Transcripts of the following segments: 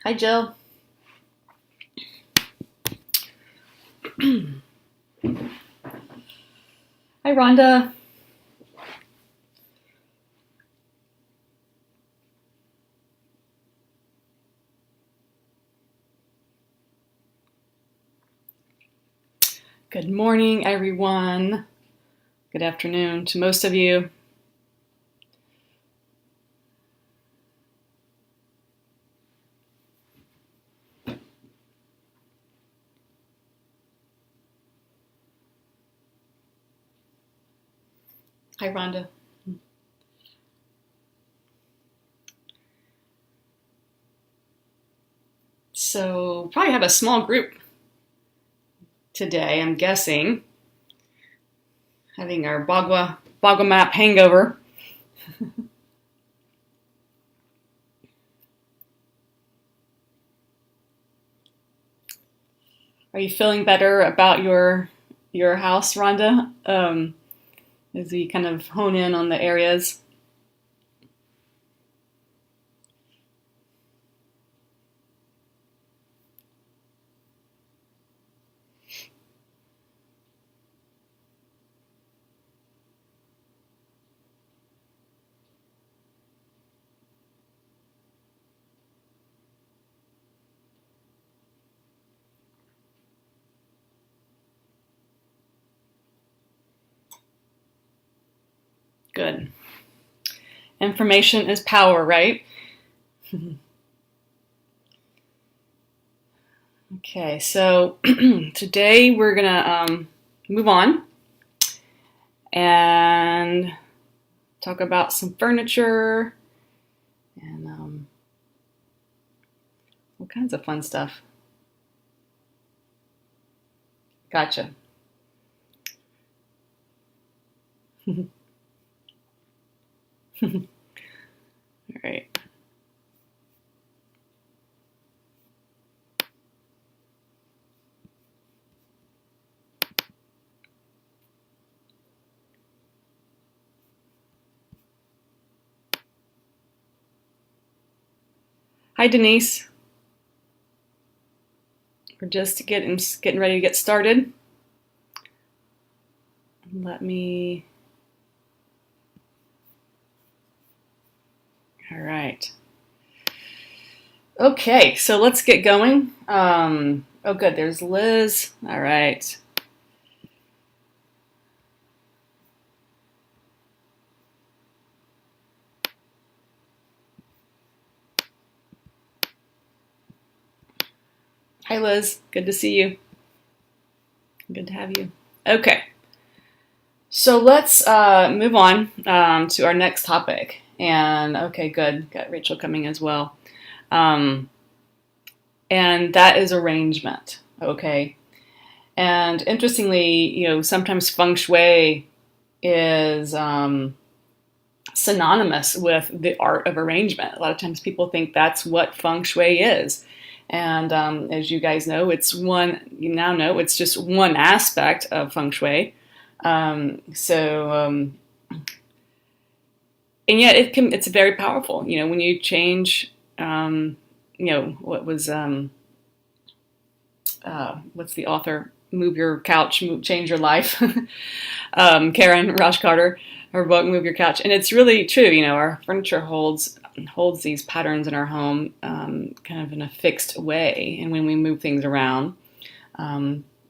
Hi, Jill. Hi, Rhonda. Good morning, everyone. Good afternoon to most of you. Hi, Rhonda. So, probably have a small group today, I'm guessing. Having our Bagua map hangover. Are you feeling better about your house, Rhonda? As we kind of hone in on the areas. Good. Information is power, right? Okay, so today we're gonna move on and talk about some furniture and all kinds of fun stuff. Gotcha. All right. Hi, Denise. We're just getting ready to get started. Let me. All right. Okay, so let's get going. Oh, good. There's Liz. All right. Hi, Liz. Good to see you. Good to have you. Okay. So let's move on to our next topic. And okay, good. Got Rachel coming as well. Um, and that is arrangement. Okay. And interestingly, sometimes feng shui is synonymous with the art of arrangement. A lot of times people think that's what feng shui is. And as you guys know, you now know it's just one aspect of feng shui. And yet it's very powerful. When you change, what was, what's the author? Move Your Couch, Change Your Life. Karen Rosh Carter, her book Move Your Couch. And it's really true. Our furniture holds these patterns in our home kind of in a fixed way. And when we move things around,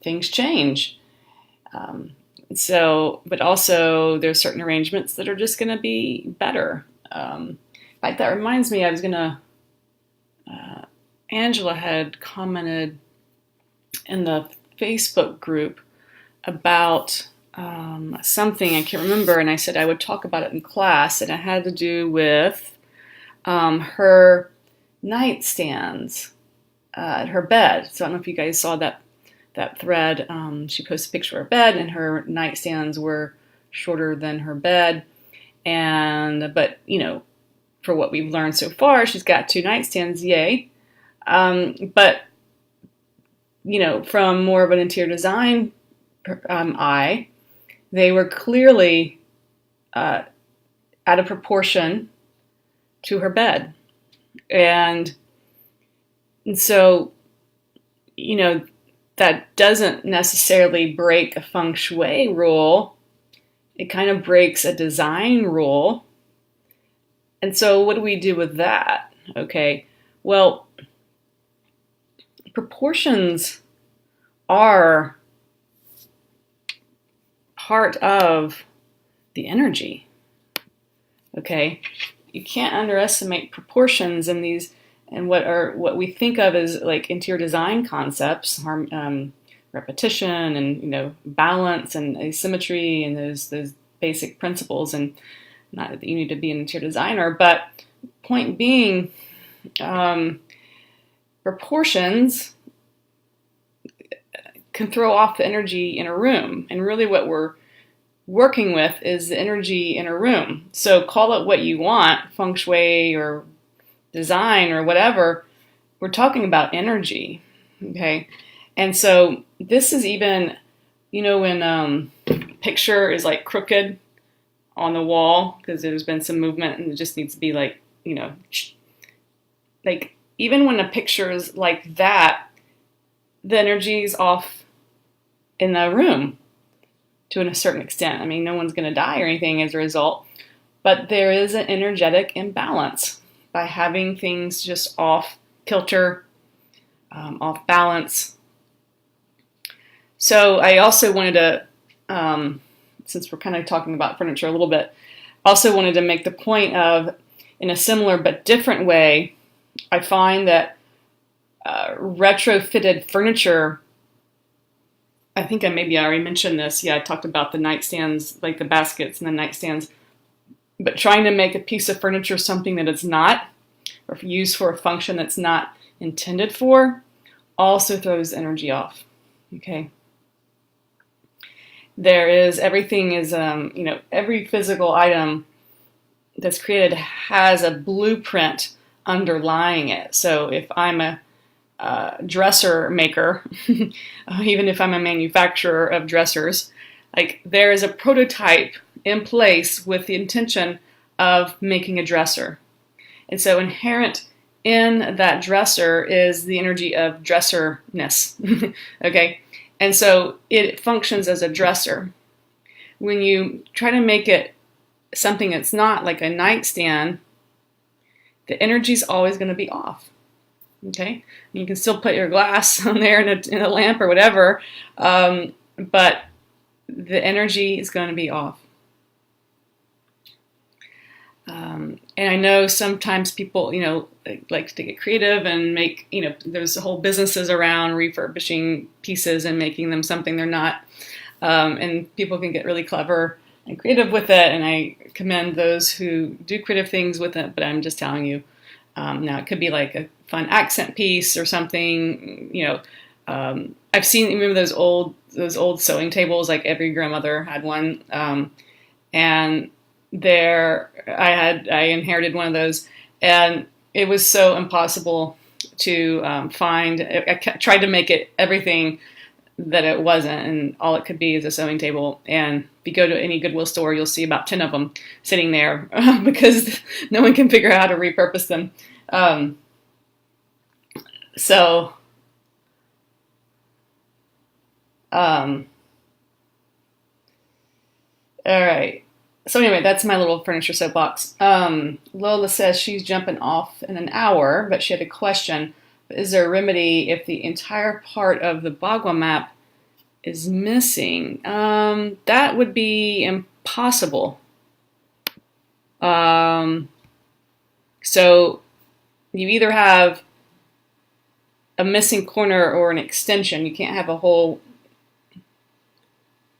things change. But also there's certain arrangements that are just going to be better. In fact, that reminds me, Angela had commented in the Facebook group about something I can't remember, and I said I would talk about it in class, and it had to do with her nightstands at her bed. So I don't know if you guys saw that thread. She posted a picture of her bed, and her nightstands were shorter than her bed. But for what we've learned so far, she's got 2 nightstands, yay. But from more of an interior design eye, they were clearly out of proportion to her bed. And And so, you know, that doesn't necessarily break a feng shui rule. It kind of breaks a design rule. And so what do we do with that? Okay, well, proportions are part of the energy. Okay, you can't underestimate proportions in these, and what we think of as like interior design concepts, repetition, and balance and asymmetry, and those basic principles. And not that you need to be an interior designer, but point being, proportions can throw off the energy in a room, and really what we're working with is the energy in a room. So call it what you want, feng shui or design or whatever. We're talking about energy, okay? And so this is even, when a picture is like crooked on the wall because there's been some movement and it just needs to be like, like even when a picture is like that, the energy is off in the room to a certain extent. I mean, no one's going to die or anything as a result, but there is an energetic imbalance by having things just off kilter, off balance. So I also wanted to, since we're kind of talking about furniture a little bit, also wanted to make the point of, in a similar but different way, I find that retrofitted furniture, I think maybe I already mentioned this. Yeah, I talked about the nightstands, like the baskets and the nightstands. But trying to make a piece of furniture something that it's not, or used for a function that's not intended for, also throws energy off. Okay. Everything is, every physical item that's created has a blueprint underlying it. So if I'm a dresser maker, even if I'm a manufacturer of dressers, like there is a prototype in place with the intention of making a dresser. And so inherent in that dresser is the energy of dresserness. Okay? And so it functions as a dresser. When you try to make it something that's not, like a nightstand, the energy is always going to be off. Okay, you can still put your glass on there in a lamp or whatever, but the energy is going to be off. And I know sometimes people, like to get creative and make, there's whole businesses around refurbishing pieces and making them something they're not. And people can get really clever and creative with it, and I commend those who do creative things with it, but I'm just telling you, now it could be like a fun accent piece or something, I've seen, remember those old sewing tables, like every grandmother had one, and I inherited one of those, and it was so impossible to find. I tried to make it everything that it wasn't, and all it could be is a sewing table. And if you go to any Goodwill store, you'll see about 10 of them sitting there because no one can figure out how to repurpose them. All right. So anyway, that's my little furniture soapbox. Lola says she's jumping off in an hour, but she had a question. Is there a remedy if the entire part of the Bagua map is missing? That would be impossible. So you either have a missing corner or an extension. You can't have a whole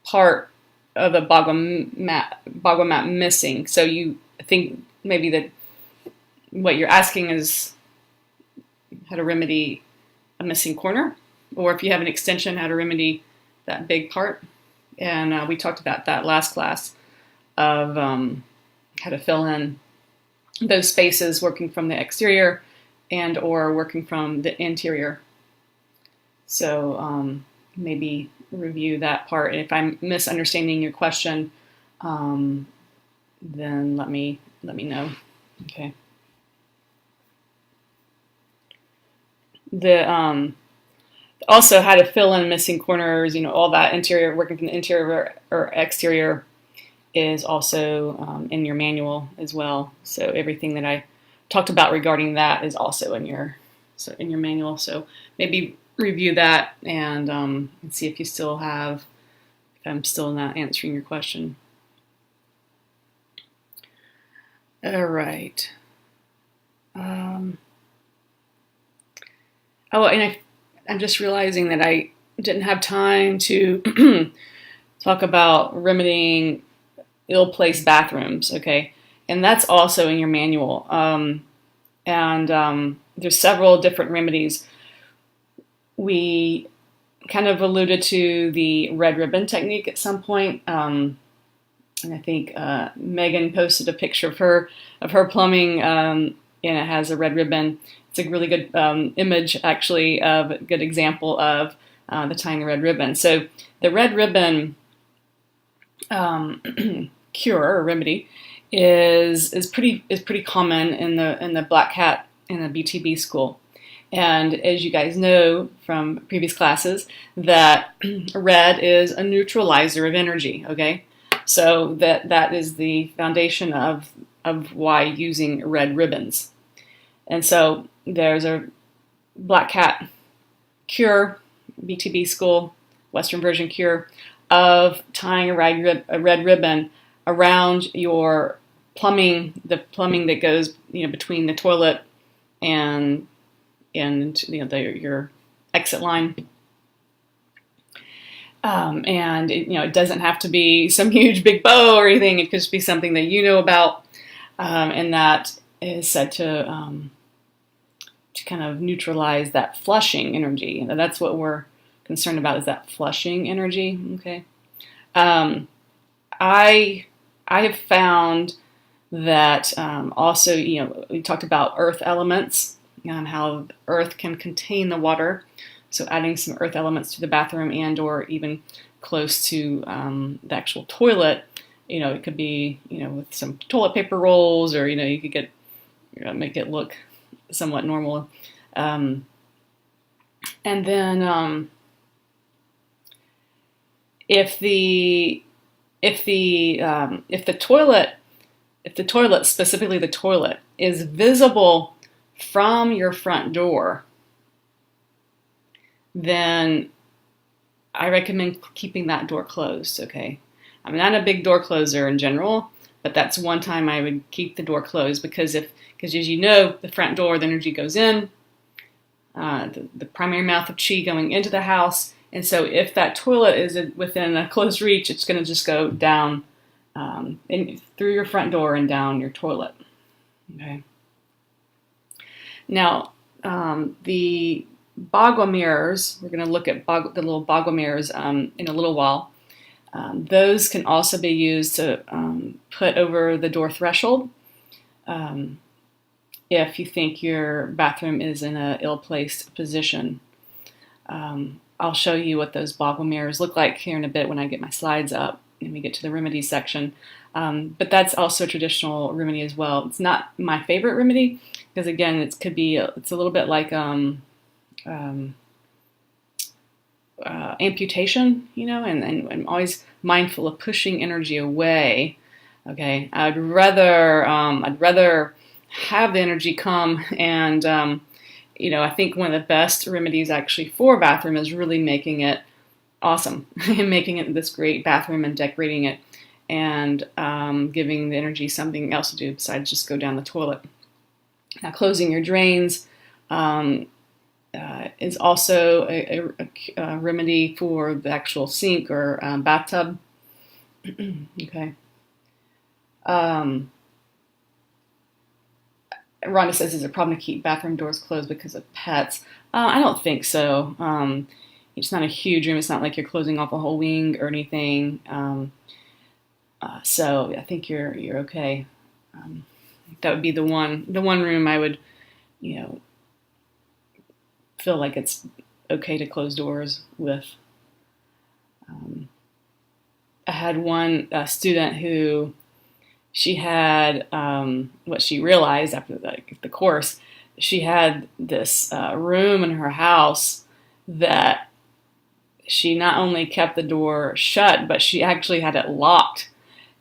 part of the Bagua map missing. So you think maybe that what you're asking is how to remedy a missing corner, or if you have an extension, how to remedy that big part. And we talked about that last class of how to fill in those spaces working from the exterior and or working from the interior. So maybe review that part. And if I'm misunderstanding your question, then let me know. Okay. the also how to fill in missing corners, all that interior, working from the interior or exterior is also in your manual as well. So everything that I talked about regarding that is also in your manual. So maybe review that and see if you still have, if I'm still not answering your question. All right. Oh, and I'm just realizing that I didn't have time to talk about remedying ill-placed bathrooms, okay? And that's also in your manual. And there's several different remedies. We kind of alluded to the red ribbon technique at some point. And I think Megan posted a picture of her plumbing, and it has a red ribbon. It's a really good image, actually, of a good example of the tying the red ribbon. So the red ribbon cure or remedy is pretty common in the Black Hat in the BTB school. And as you guys know from previous classes, that red is a neutralizer of energy. Okay, so that is the foundation of why using red ribbons. And so there's a Black Hat cure, BTB school, Western version cure, of tying a red ribbon around your plumbing, the plumbing that goes between the toilet and your exit line. And it doesn't have to be some huge big bow or anything. It could just be something that you know about, and that is said to kind of neutralize that flushing energy. That's what we're concerned about, is that flushing energy. Okay. I have found that also, we talked about earth elements and how earth can contain the water. So adding some earth elements to the bathroom and or even close to the actual toilet, it could be, with some toilet paper rolls, or, you could make it look somewhat normal. And then if the toilet, specifically the toilet, is visible from your front door, then I recommend keeping that door closed, okay? I'm not a big door closer in general, but that's one time I would keep the door closed, because as you know, the front door, the energy goes in, the primary mouth of chi going into the house, and so if that toilet is within a close reach, it's going to just go down through your front door and down your toilet, okay? Now, the Bagua mirrors, we're going to look at the little Bagua mirrors in a little while. Those can also be used to put over the door threshold if you think your bathroom is in an ill-placed position. I'll show you what those Bagua mirrors look like here in a bit when I get my slides up and we get to the remedies section. But that's also a traditional remedy as well. It's not my favorite remedy because, again, it's a little bit like amputation, and I'm always mindful of pushing energy away. Okay, I'd rather have the energy come, and I think one of the best remedies actually for a bathroom is really making it awesome and making it this great bathroom and decorating it, and giving the energy something else to do besides just go down the toilet. Now, closing your drains is also a remedy for the actual sink or bathtub. Okay. Rhonda says, is it a problem to keep bathroom doors closed because of pets? I don't think so. It's not a huge room. It's not like you're closing off a whole wing or anything. So I think you're okay. That would be the one room I would, feel like it's okay to close doors with. I had one student who she had what she realized after the course she had this room in her house that she not only kept the door shut, but she actually had it locked,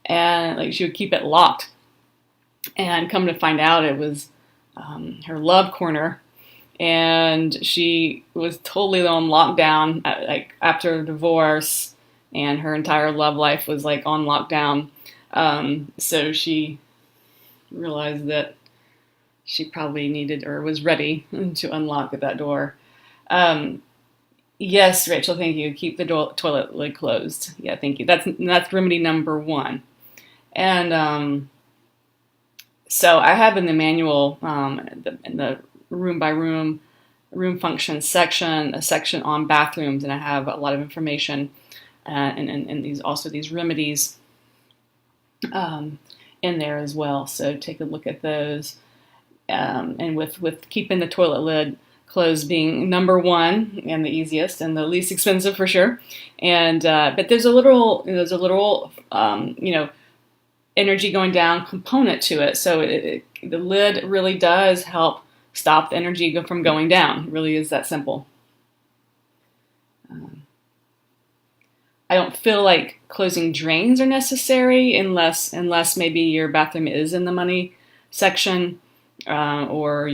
and like she would keep it locked. And come to find out, it was her love corner, and she was totally on lockdown, like after a divorce, and her entire love life was like on lockdown. So she realized that she probably needed or was ready to unlock that door. Um, yes, Rachel, thank you. Keep the toilet lid closed. Yeah, thank you. That's remedy number one. And so I have in the manual, in the room by room function section, a section on bathrooms, and I have a lot of information, and these remedies in there as well. So take a look at those, and with keeping the toilet lid closed being number one and the easiest and the least expensive for sure. And but there's a literal energy going down component to it. So the lid really does help stop the energy from going down. It really is that simple. I don't feel like closing drains are necessary unless maybe your bathroom is in the money section, or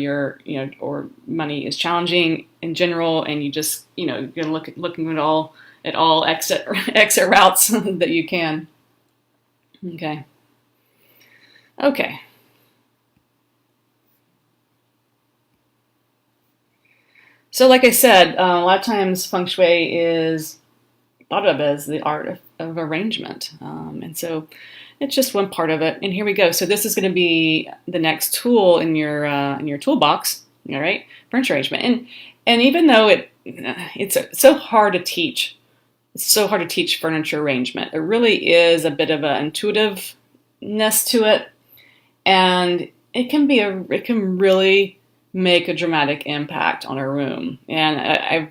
or money is challenging in general, and you just you're looking at all exit routes that you can. Okay. So like I said, a lot of times feng shui is thought of as the art of arrangement. And so it's just one part of it. And here we go. So this is going to be the next tool in your toolbox, all right? Furniture arrangement. And even though it's so hard to teach, furniture arrangement. It really is a bit of an intuitiveness to it, and it can really make a dramatic impact on a room. And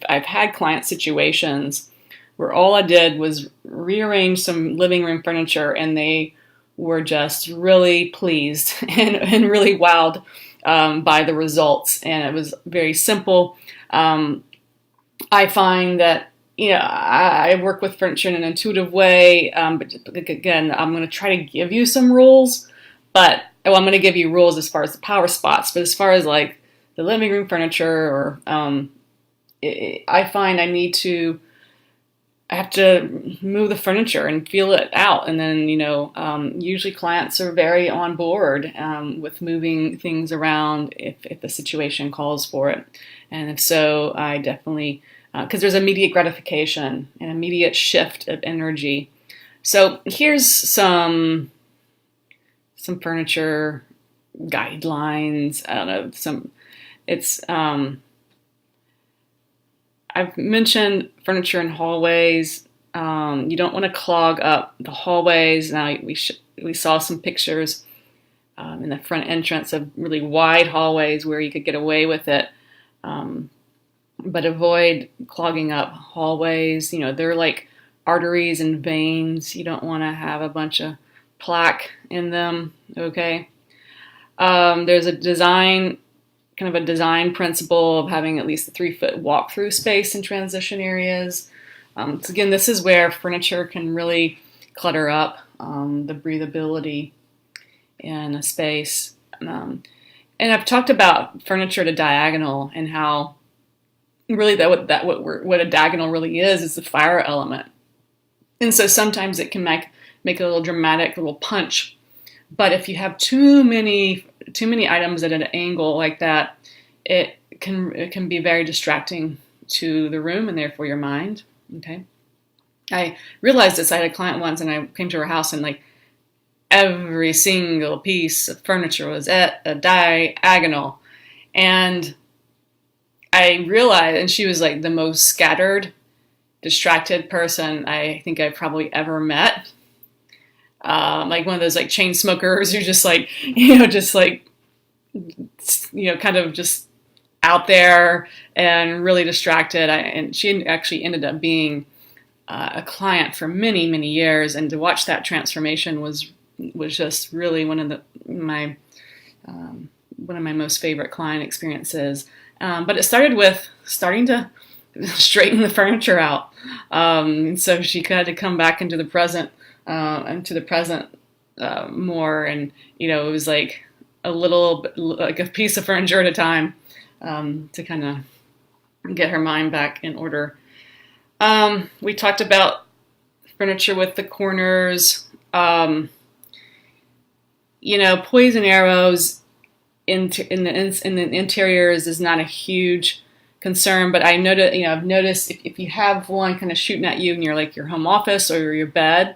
I've had client situations where all I did was rearrange some living room furniture, and they were just really pleased and really wowed by the results. And it was very simple. I find that I work with furniture in an intuitive way, but again, I'm going to try to give you some rules, but I'm going to give you rules as far as the power spots, but as far as like the living room furniture, or I find I have to move the furniture and feel it out, and then usually clients are very on board with moving things around if the situation calls for it, and if so, I definitely. Because there's immediate gratification, an immediate shift of energy. So here's some furniture guidelines. I don't know. I've mentioned furniture in hallways. You don't want to clog up the hallways. Now we saw some pictures in the front entrance of really wide hallways where you could get away with it. But avoid clogging up hallways. They're like arteries and veins. You don't want to have a bunch of plaque in them, okay? There's a design principle of having at least a 3-foot walk-through space in transition areas. So again, this is where furniture can really clutter up the breathability in a space. And I've talked about furniture to diagonal and how really what a diagonal really is the fire element. And so sometimes it can make a little dramatic little punch. But if you have too many items at an angle like that, it can be very distracting to the room and therefore your mind. Okay. I realized this. I had a client once, and I came to her house, and like every single piece of furniture was at a diagonal, and I realized, and she was like the most scattered, distracted person I think I've probably ever met. Like one of those like chain smokers who just like, kind of just out there and really distracted. And she actually ended up being a client for many, many years. And to watch that transformation was just really one of my one of my most favorite client experiences. But it started with starting to straighten the furniture out. So she had to come back into the present more, and it was like like a piece of furniture at a time, to kind of get her mind back in order. We talked about furniture with the corners. Poison arrows in the interiors is not a huge concern, but I've noticed if you have one kind of shooting at you in your home office or your bed,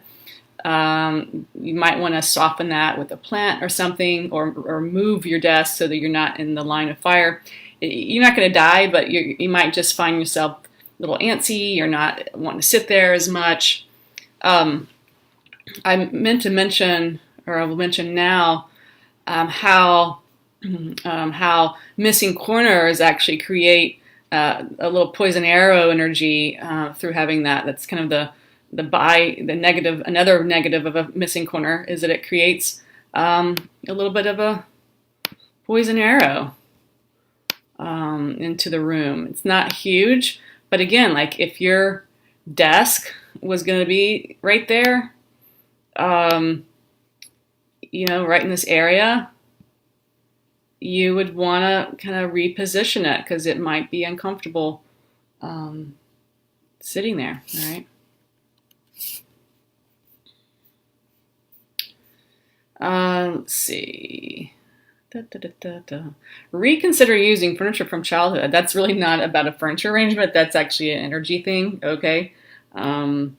you might want to soften that with a plant or something, or move your desk so that you're not in the line of fire. You're not going to die, but you might just find yourself a little antsy. You're not wanting to sit there as much. I meant to mention, or I will mention now, how missing corners actually create a little poison arrow energy through having that. That's kind of the negative. Another negative of a missing corner is that it creates a little bit of a poison arrow into the room. It's not huge, but again, like if your desk was going to be right there, right in this area, you would want to kind of reposition it because it might be uncomfortable sitting there, all right? Let's see. Reconsider using furniture from childhood. That's really not about a furniture arrangement. That's actually an energy thing, okay? Having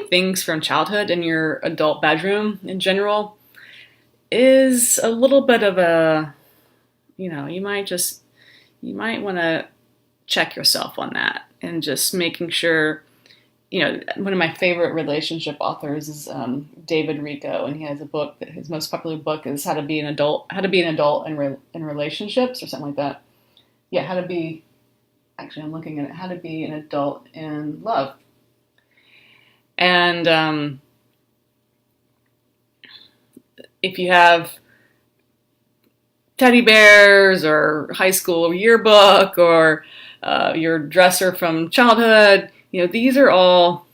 things from childhood in your adult bedroom in general is a little bit of a, you might want to check yourself on that, and just making sure. One of my favorite relationship authors is David Rico, and he has a book that his most popular book is How to Be an Adult in Relationships, or something like that. Yeah, I'm looking at it, How to Be an Adult in Love. And if you have teddy bears or high school yearbook or your dresser from childhood, these are all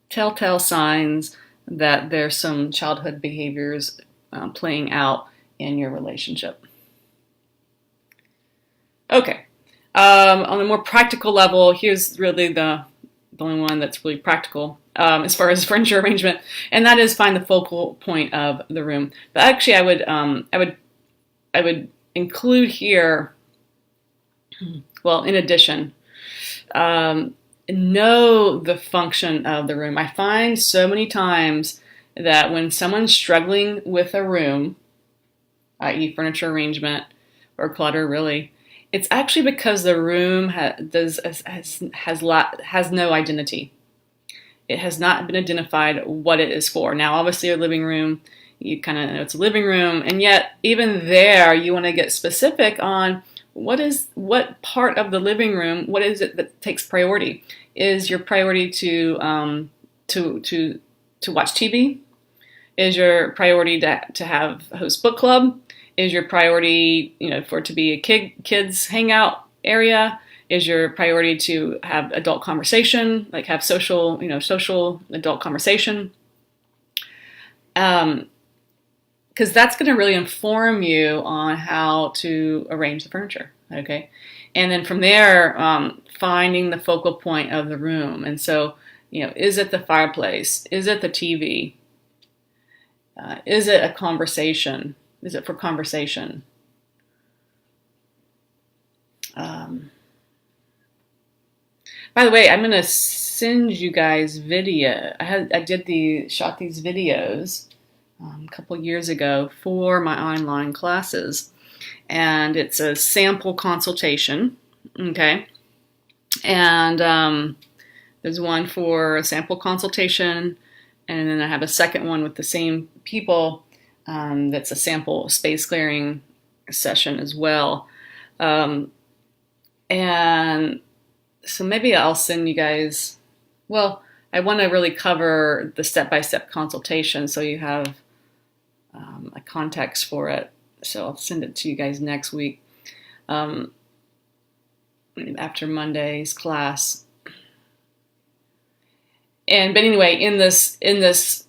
telltale signs that there's some childhood behaviors playing out in your relationship. Okay. On a more practical level, here's really the only one that's really practical as far as furniture arrangement, and that is find the focal point of the room. But actually, I would include here, well, in addition, know the function of the room. I find so many times that when someone's struggling with a room, i.e. furniture arrangement or clutter, really, it's actually because the room has no identity. It has not been identified what it is for. Now, obviously, a living room, you kind of know it's a living room, and yet even there, you want to get specific on what part of the living room, what is it that takes priority? Is your priority to watch TV? Is your priority to have host book club? Is your priority, for it to be a kids hangout area? Is your priority to have adult conversation, like have social adult conversation? Because that's going to really inform you on how to arrange the furniture, okay? And then from there, finding the focal point of the room. And so, is it the fireplace? Is it the TV? Is it a conversation? Is it for conversation? By the way, I'm going to send you guys video. I shot these videos a couple years ago for my online classes, and it's a sample consultation, okay? And there's one for a sample consultation, and then I have a second one with the same people that's a sample space clearing session as well. And so maybe I'll send you guys, well, I want to really cover the step-by-step consultation so you have a context for it. So I'll send it to you guys next week, after Monday's class. But anyway, in this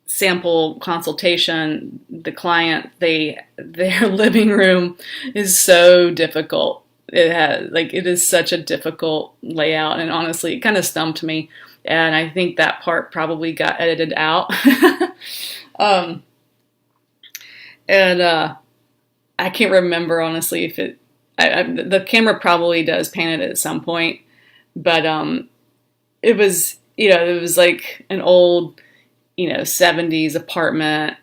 sample consultation, the client, their living room is so difficult. It is such a difficult layout, and honestly, it kind of stumped me. And I think that part probably got edited out. I can't remember honestly if the camera probably does pan it at some point, but it was like an old 70s apartment,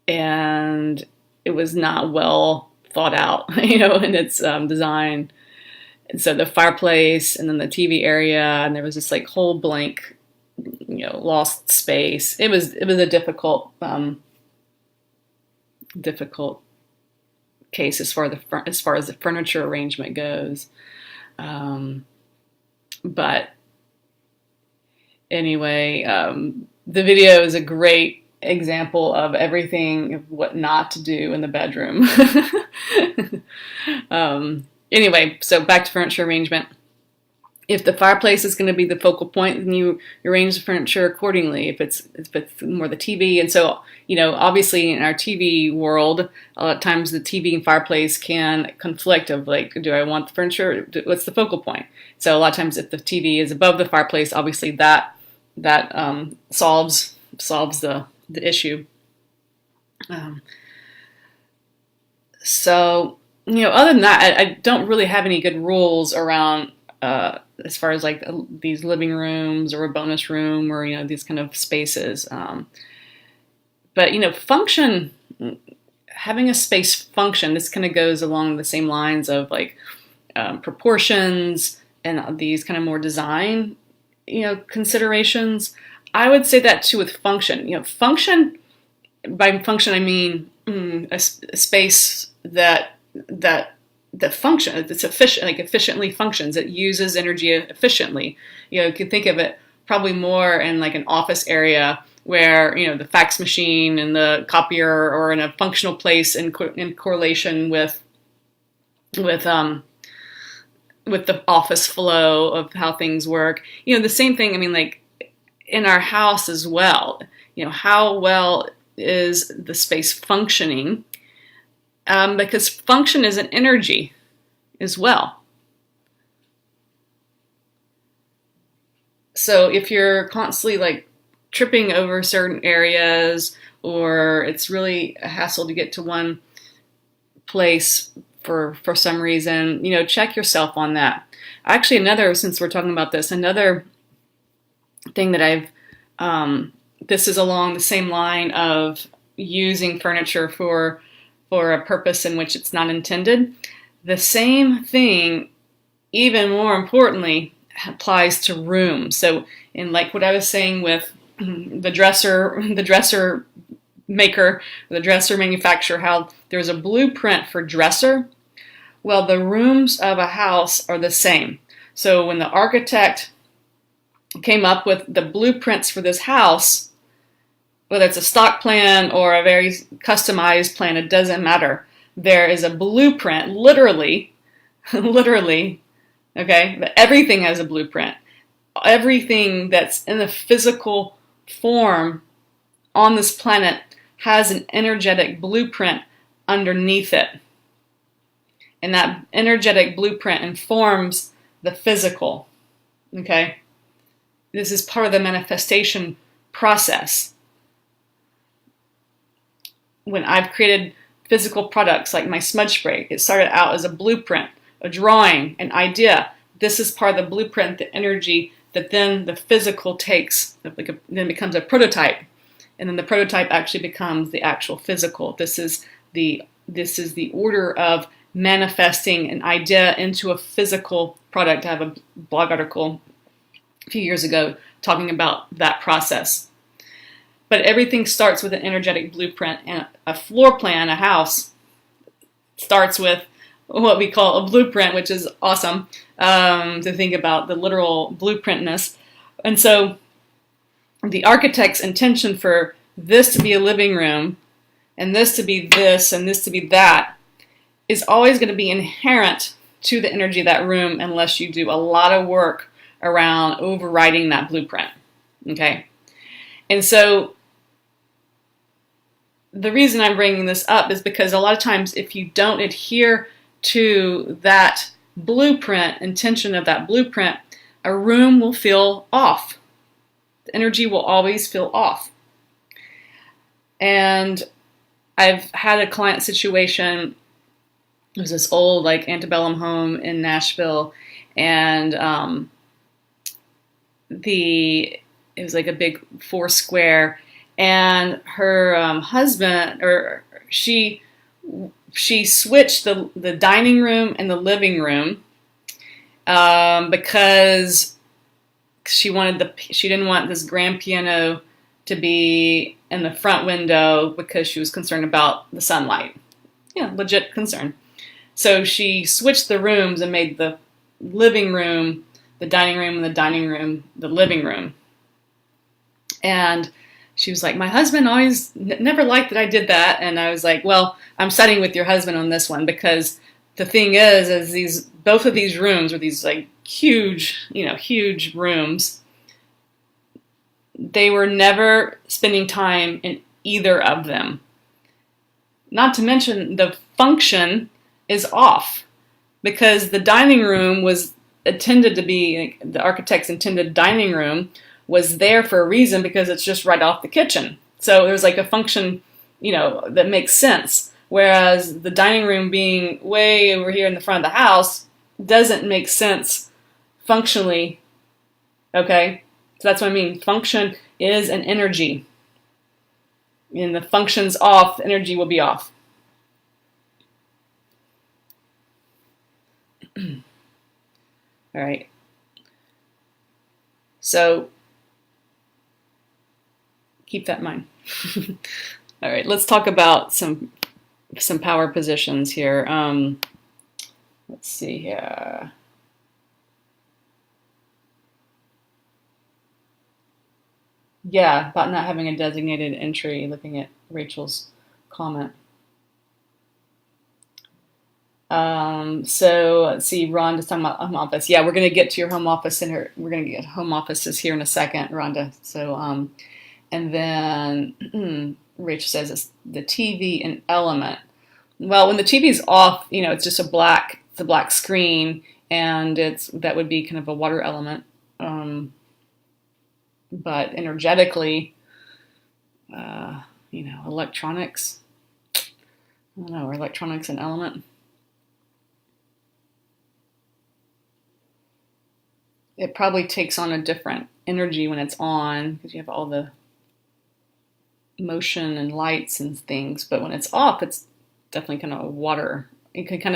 and it was not well thought out in its design. And so the fireplace, and then the TV area, and there was this like whole blank lost space. It was a difficult case as far as the furniture arrangement goes. But anyway, the video is a great example of everything of what not to do in the bedroom. Anyway, so back to furniture arrangement. If the fireplace is going to be the focal point, then you arrange the furniture accordingly. If it's more the TV, and so obviously in our TV world, a lot of times the TV and fireplace can conflict. Of like, do I want the furniture? What's the focal point? So a lot of times, if the TV is above the fireplace, obviously that solves the issue. So other than that, I don't really have any good rules around. As far as like these living rooms or a bonus room or these kind of spaces, but function, having a space function, this kind of goes along the same lines of like proportions and these kind of more design considerations. I would say that too with function. Function, by function I mean a space that function, it's efficient, like efficiently functions. It uses energy efficiently. You can think of it probably more in like an office area where the fax machine and the copier are in a functional place in correlation with the office flow of how things work. The same thing. I mean, like in our house as well. How well is the space functioning? Because function is an energy as well. So if you're constantly like tripping over certain areas, or it's really a hassle to get to one place for some reason, check yourself on that. Actually, since we're talking about this, another thing that this is along the same line of using furniture for a purpose in which it's not intended. The same thing, even more importantly, applies to rooms. So in like what I was saying with the dresser maker, the dresser manufacturer, how there's a blueprint for dresser. Well, the rooms of a house are the same. So when the architect came up with the blueprints for this house, whether it's a stock plan or a very customized plan, it doesn't matter. There is a blueprint, literally, okay? But everything has a blueprint. Everything that's in the physical form on this planet has an energetic blueprint underneath it. And that energetic blueprint informs the physical, okay? This is part of the manifestation process. When I've created physical products like my smudge spray, it started out as a blueprint, a drawing, an idea. This is part of the blueprint, the energy that then the physical takes, then becomes a prototype, and then the prototype actually becomes the actual physical. This is the order of manifesting an idea into a physical product. I have a blog article a few years ago talking about that process. But everything starts with an energetic blueprint, and a floor plan, a house, starts with what we call a blueprint, which is awesome to think about the literal blueprintness. And so the architect's intention for this to be a living room, and this to be this, and this to be that, is always going to be inherent to the energy of that room unless you do a lot of work around overriding that blueprint. Okay? And so the reason I'm bringing this up is because a lot of times if you don't adhere to that blueprint, intention of that blueprint, a room will feel off. The energy will always feel off. And I've had a client situation. It was this old, like, antebellum home in Nashville, and it was like a big 4 square, and her husband, or she switched the dining room and the living room because she didn't want this grand piano to be in the front window because she was concerned about the sunlight. Yeah, legit concern. So she switched the rooms and made the living room the dining room, and the dining room the living room. And she was like, my husband always never liked that I did that. And I was like, well, I'm siding with your husband on this one, because the thing is both of these rooms are these like huge rooms. They were never spending time in either of them. Not to mention the function is off, because the dining room was intended to be, like, the architect's intended dining room was there for a reason, because it's just right off the kitchen. So there's like a function, that makes sense. Whereas the dining room being way over here in the front of the house doesn't make sense functionally. Okay? So that's what I mean. Function is an energy. And the function's off, energy will be off. All right. So keep that in mind. All right, let's talk about some power positions here. Let's see here. Yeah, about not having a designated entry, looking at Rachel's comment. So let's see, Rhonda's talking about home office. Yeah, we're going to get to your home office we're going to get home offices here in a second, Rhonda. So, and then Rachel says it's the TV and element. Well, when the TV's off, it's just a black screen, and that would be kind of a water element. But energetically, electronics, I don't know, are electronics an element? It probably takes on a different energy when it's on, because you have all the motion and lights and things. But when it's off, it's definitely kind of water. It kind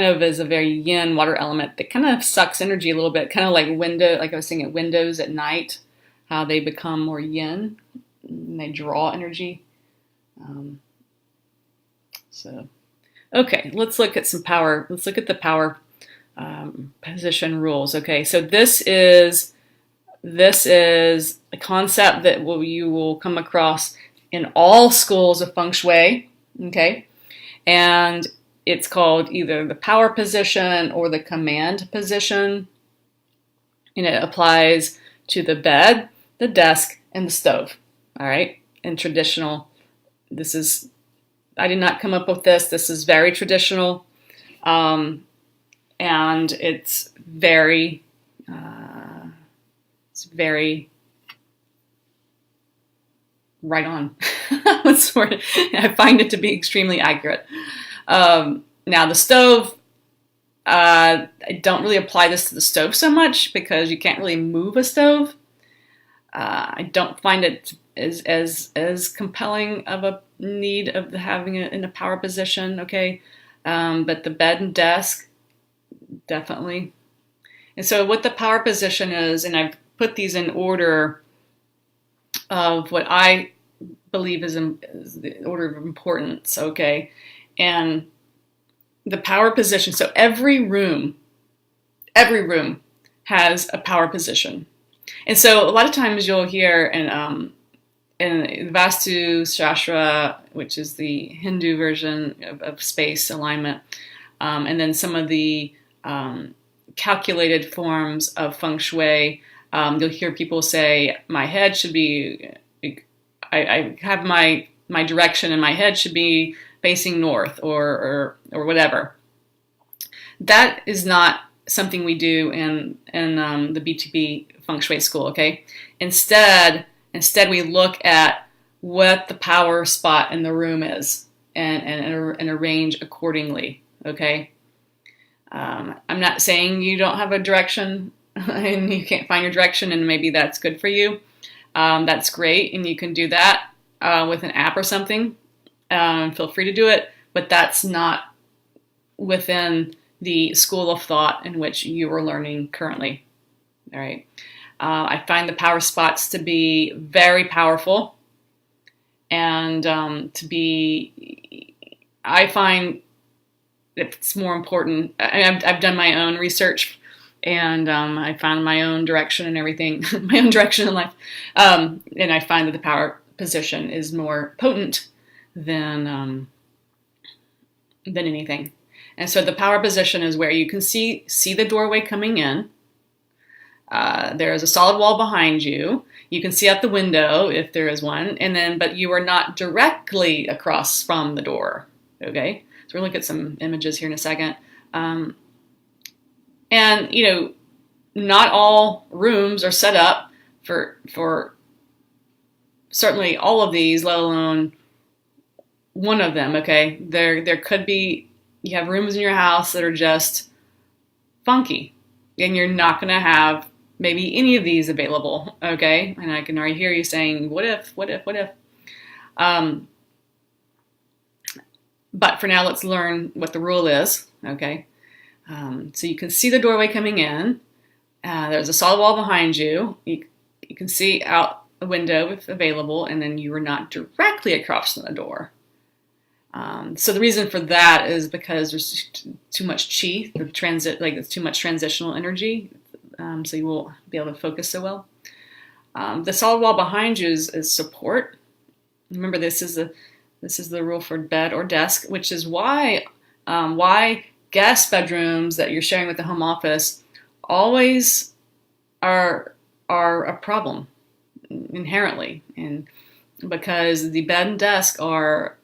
of is a very yin water element that kind of sucks energy a little bit, kind of like like I was saying, at windows at night, how they become more yin and they draw energy. Okay, let's look at some power. Let's look at the power position rules. Okay, so this is a concept that you will come across in all schools of feng shui. Okay, and it's called either the power position or the command position, and it applies to the bed, the desk, and the stove. All right, and traditional. I did not come up with this. This is very traditional. And it's very right on. I find it to be extremely accurate. Now the stove, I don't really apply this to the stove so much because you can't really move a stove. I don't find it as compelling of a need of having it in a power position. Okay, but the bed and desk, definitely. And so what the power position is, and I've put these in order of what I believe is the order of importance, okay? And the power position, so every room has a power position. And so a lot of times you'll hear and Vastu Shastra, which is the Hindu version of space alignment, and then some of the calculated forms of feng shui. You'll hear people say, my head should be, I have my direction and my head should be facing north or whatever. That is not something we do in the BTB feng shui school, okay? Instead we look at what the power spot in the room is and arrange accordingly, okay? I'm not saying you don't have a direction and you can't find your direction, and maybe that's good for you. That's great, and you can do that with an app or something. Feel free to do it, but that's not within the school of thought in which you are learning currently. All right. I find the power spots to be very powerful, and I find it's more important. I've done my own research, and I found my own direction and everything, my own direction in life, and I find that the power position is more potent than anything. And so the power position is where you can see the doorway coming in. There is a solid wall behind you. You can see out the window if there is one, but you are not directly across from the door. Okay, so we'll look at some images here in a second. And not all rooms are set up for certainly all of these, let alone one of them. Okay, there could be. You have rooms in your house that are just funky, and you're not going to have maybe any of these available, okay? And I can already hear you saying, what if? But for now, let's learn what the rule is, okay? So you can see the doorway coming in. There's a solid wall behind you. You can see out the window if available, and then you are not directly across from the door. So the reason for that is because there's too much chi, it's too much transitional energy, so you won't be able to focus so well. The solid wall behind you is support. Remember, this is the rule for bed or desk, which is why guest bedrooms that you're sharing with the home office always are a problem inherently, and because the bed and desk are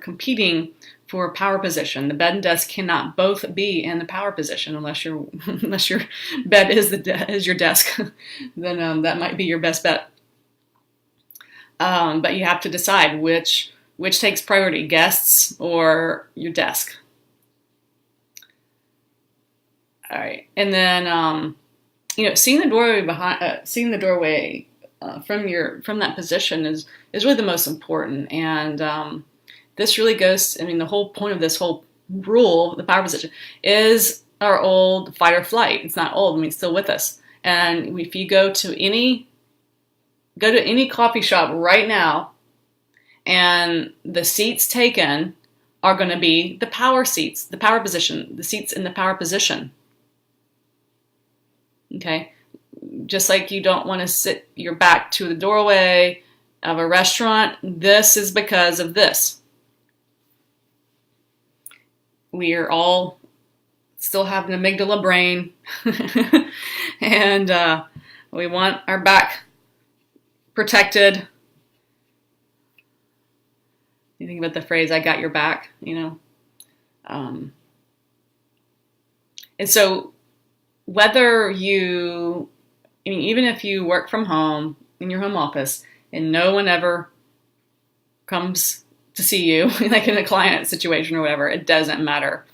competing for power position. The bed and desk cannot both be in the power position unless your bed is your desk. Then that might be your best bet. But you have to decide which takes priority, guests or your desk. All right, and then seeing the doorway from that position is really the most important, and this really goes, the whole point of this whole rule, the power position, is our old fight or flight. It's not old, it's still with us. And if you go to any coffee shop right now, and the seats taken are going to be the power seats, the power position, the seats in the power position. Okay? Just like you don't want to sit your back to the doorway of a restaurant, this is because of this. We are all still have an amygdala brain, and we want our back protected. You think about the phrase, I got your back, And so whether even if you work from home in your home office and no one ever comes to see you, like in a client situation or whatever, it doesn't matter.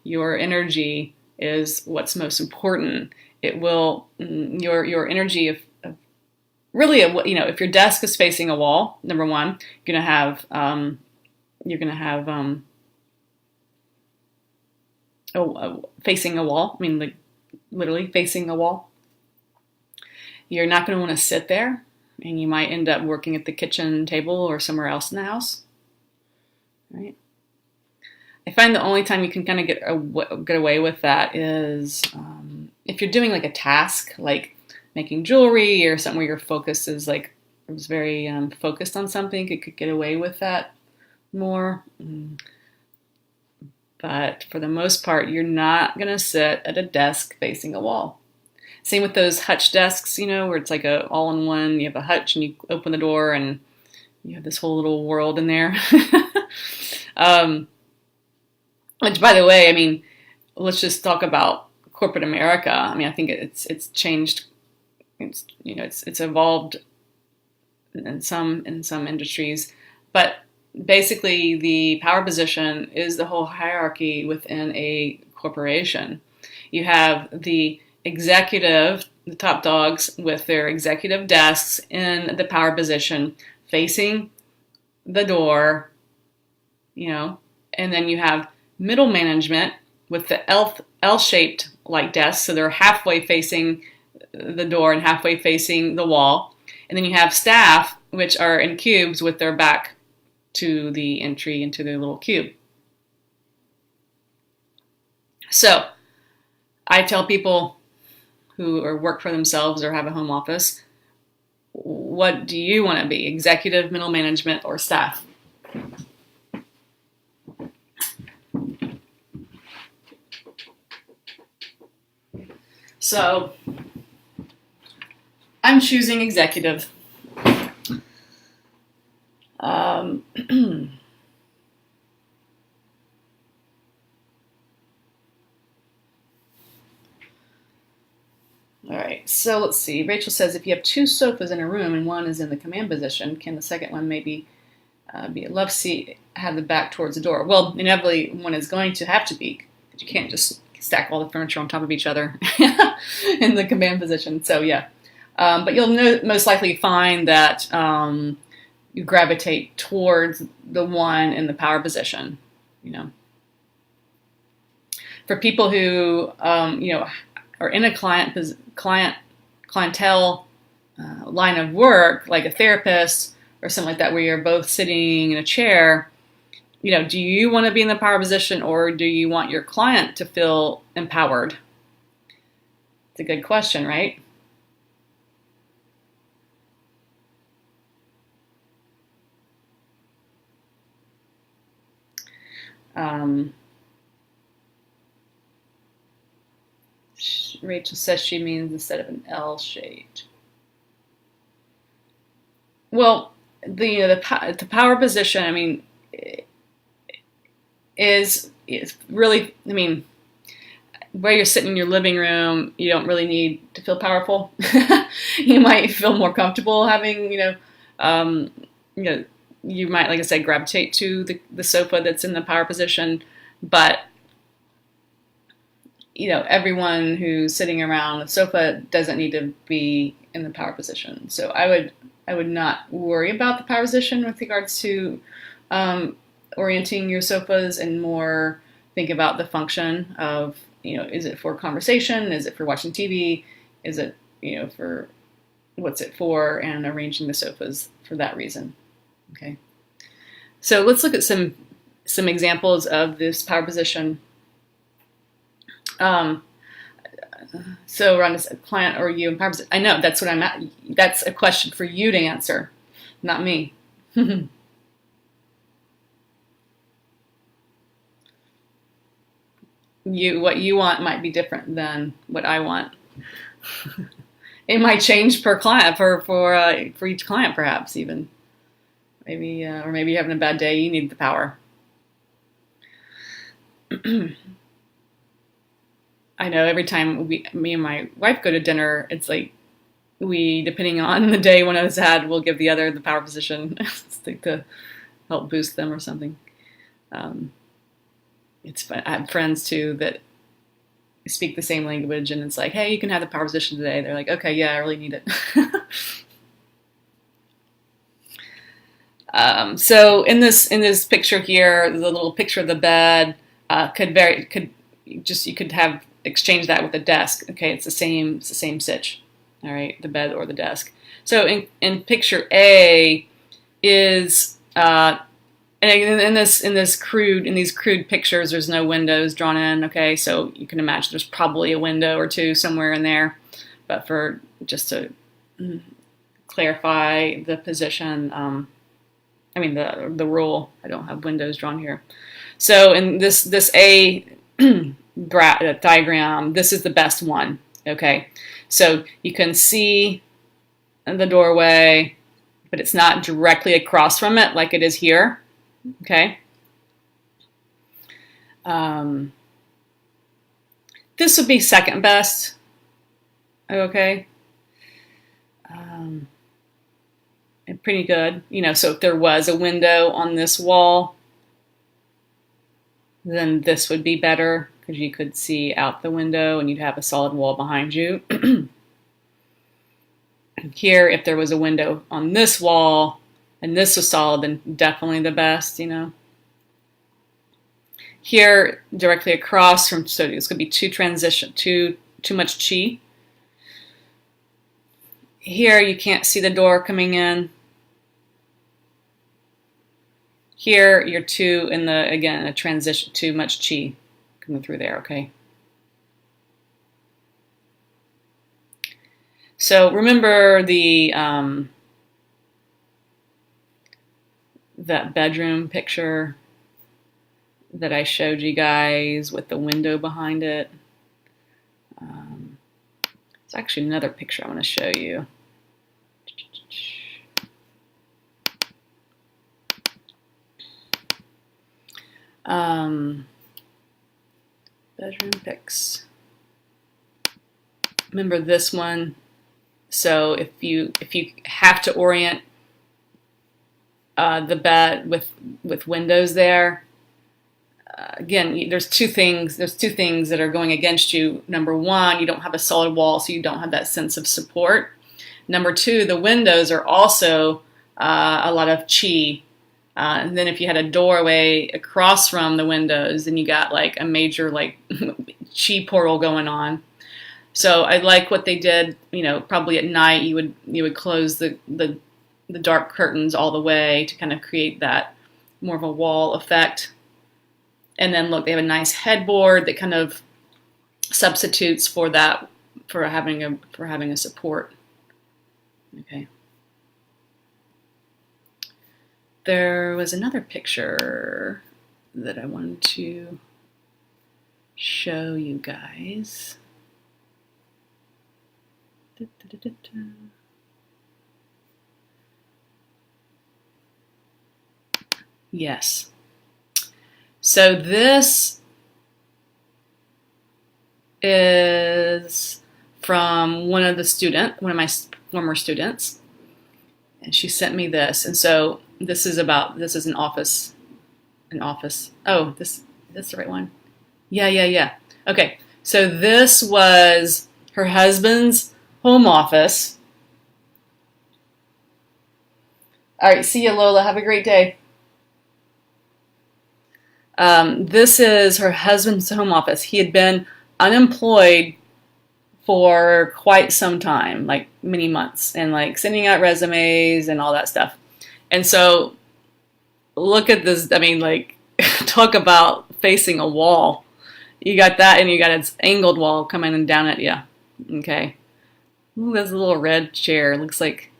Your energy is what's most important. It will, your energy of really, if your desk is facing a wall, number one, you're gonna have facing a wall. Like literally facing a wall. You're not going to want to sit there, and you might end up working at the kitchen table or somewhere else in the house. Right? I find the only time you can kind of get away with that is if you're doing like a task, like making jewelry or something where your focus is like was very focused on something, could get away with that more. But for the most part, you're not going to sit at a desk facing a wall. Same with those hutch desks, where it's like a all-in-one. You have a hutch and you open the door and you have this whole little world in there. Which, by the way, let's just talk about corporate America. I think it's changed. It's evolved in some industries, but basically the power position is the whole hierarchy within a corporation. You have the executive, the top dogs with their executive desks in the power position facing the door, and then you have middle management with the L-shaped like desks, so they're halfway facing the door and halfway facing the wall. And then you have staff, which are in cubes with their back to the entry into their little cube. So I tell people who work for themselves or have a home office, what do you want to be? Executive, middle management, or staff? So I'm choosing executive. All right, so let's see. Rachel says, if you have two sofas in a room and one is in the command position, can the second one maybe be a love seat, have the back towards the door? Well, inevitably, one is going to have to be, because you can't just stack all the furniture on top of each other in the command position. So yeah, but you'll most likely find that you gravitate towards the one in the power position. For people who are in a clientele line of work, like a therapist or something like that, where you're both sitting in a chair, do you want to be in the power position, or do you want your client to feel empowered? It's a good question, right? Rachel says she means instead of an L shaped. Well, the power position, is really, where you're sitting in your living room, you don't really need to feel powerful. You might feel more comfortable having, you might, like I said, gravitate to the sofa that's in the power position, but everyone who's sitting around the sofa doesn't need to be in the power position. So I would not worry about the power position with regards to orienting your sofas, and more think about the function of, is it for conversation? Is it for watching TV? Is it, for what's it for? And arranging the sofas for that reason. Okay. So let's look at some examples of this power position. So Rhonda said, client or you in power position? I know, that's what I'm at. That's a question for you to answer, not me. What you want might be different than what I want. It might change per client, for each client, perhaps even. Maybe, or maybe you're having a bad day. You need the power. I know every time me and my wife go to dinner, it's like depending on the day one of us had, we'll give the other the power position to help boost them or something. It's fun. I have friends too that speak the same language, and it's like, hey, you can have the power position today. They're like, okay, yeah, I really need it. So in this picture here, the little picture of the bed you could have exchange that with a desk. Okay, it's the same sitch. All right, the bed or the desk. So in picture A is and in these crude pictures, there's no windows drawn in. Okay, so you can imagine there's probably a window or two somewhere in there, but for just to clarify the position. I mean the rule. I don't have windows drawn here. So in this A diagram, this is the best one. Okay, so you can see the doorway, but it's not directly across from it like it is here. Okay. This would be second best. Okay. And pretty good. You know, so if there was a window on this wall, then this would be better because you could see out the window and you'd have a solid wall behind you. Here, if there was a window on this wall and this was solid, then definitely the best, you know. Here, directly across from, so it's going to be too much chi. Here, you can't see the door coming in. Here, you're again, a transition, too much chi coming through there, okay? So remember that bedroom picture that I showed you guys with the window behind it? It's actually another picture I want to show you. Bedroom pics. Remember this one? So if you have to orient the bed with windows there, again, there's two things that are going against you. Number one, you don't have a solid wall, so you don't have that sense of support. Number two, the windows are also a lot of chi. And then if you had a doorway across from the windows, then you got like a major like chi portal going on. So I like what they did. You know, probably at night you would close the dark curtains all the way to kind of create that more of a wall effect. And then look, they have a nice headboard that kind of substitutes for that, for having a support. Okay. There was another picture that I wanted to show you guys. Yes. So this is from one of my former students, and she sent me this. And so this is an office. Oh, that's the right one. Yeah. Okay. So this was her husband's home office. All right. See you, Lola. Have a great day. This is her husband's home office. He had been unemployed for quite some time, like many months, and like sending out resumes and all that stuff. And so look at this. I mean, like, talk about facing a wall. You got that, and you got its angled wall coming down at you. Okay. Ooh, there's a little red chair. Looks like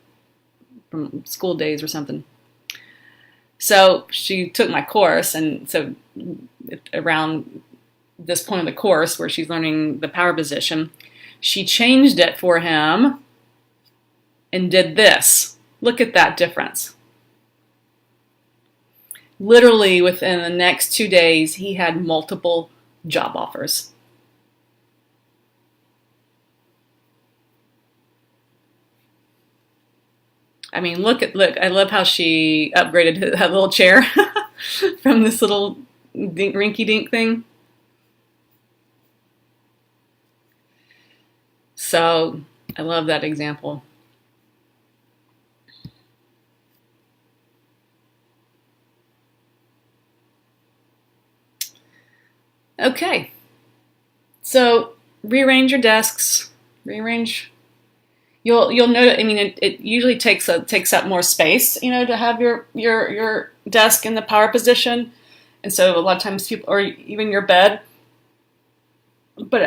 from school days or something. So she took my course, and so around this point of the course where she's learning the power position, she changed it for him and did this. Look at that difference. Literally within the next 2 days, he had multiple job offers. I mean, look, I love how she upgraded that little chair from this little rinky-dink thing. So I love that example. Okay, so rearrange your desks. Rearrange. You'll notice. I mean, it usually takes up more space, you know, to have your desk in the power position, and so a lot of times people, or even your bed. But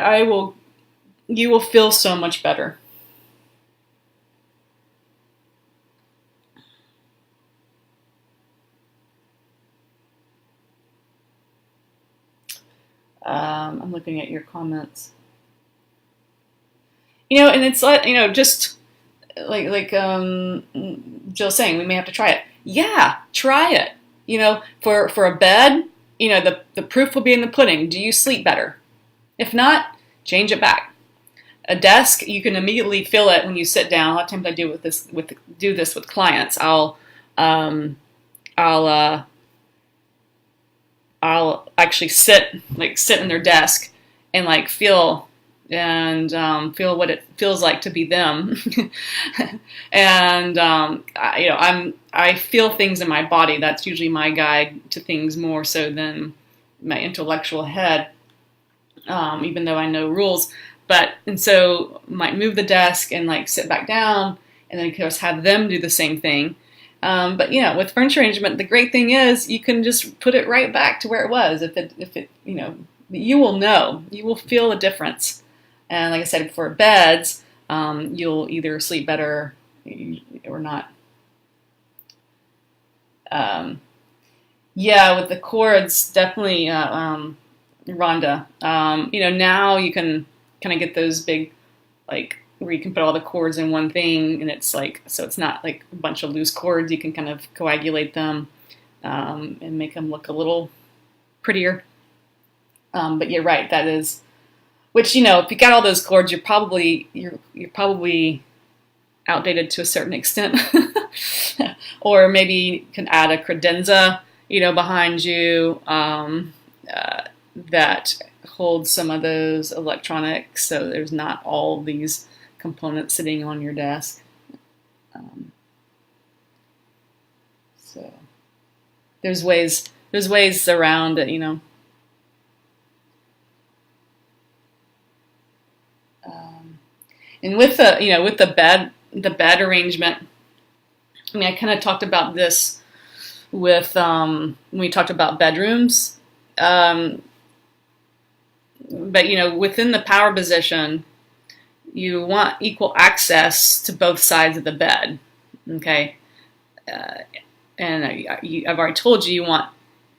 you will feel so much better. I'm looking at your comments. And it's like, just like Jill's saying, we may have to try it. Yeah, try it. For a bed, the proof will be in the pudding. Do you sleep better? If not, change it back. A desk, you can immediately feel it when you sit down. A lot of times I do this with clients. I'll actually sit in their desk and feel what it feels like to be them. And I feel things in my body. That's usually my guide to things more so than my intellectual head, even though I know rules. And so might move the desk and sit back down, and then of course have them do the same thing. But with furniture arrangement, the great thing is you can just put it right back to where it was. If it you will know, you will feel a difference. And like I said, for beds, you'll either sleep better or not. With the cords, definitely, Rhonda. Now you can kind of get those big, where you can put all the cords in one thing, and it's so it's not like a bunch of loose cords. You can kind of coagulate them and make them look a little prettier. But you're right, that is, which if you got all those cords, you're probably outdated to a certain extent. Or maybe you can add a credenza, behind you that holds some of those electronics, so there's not all these components sitting on your desk. So there's ways around it, and with the bed arrangement. I kind of talked about this with when we talked about bedrooms. But within the power position, you want equal access to both sides of the bed. Okay, and I've already told you want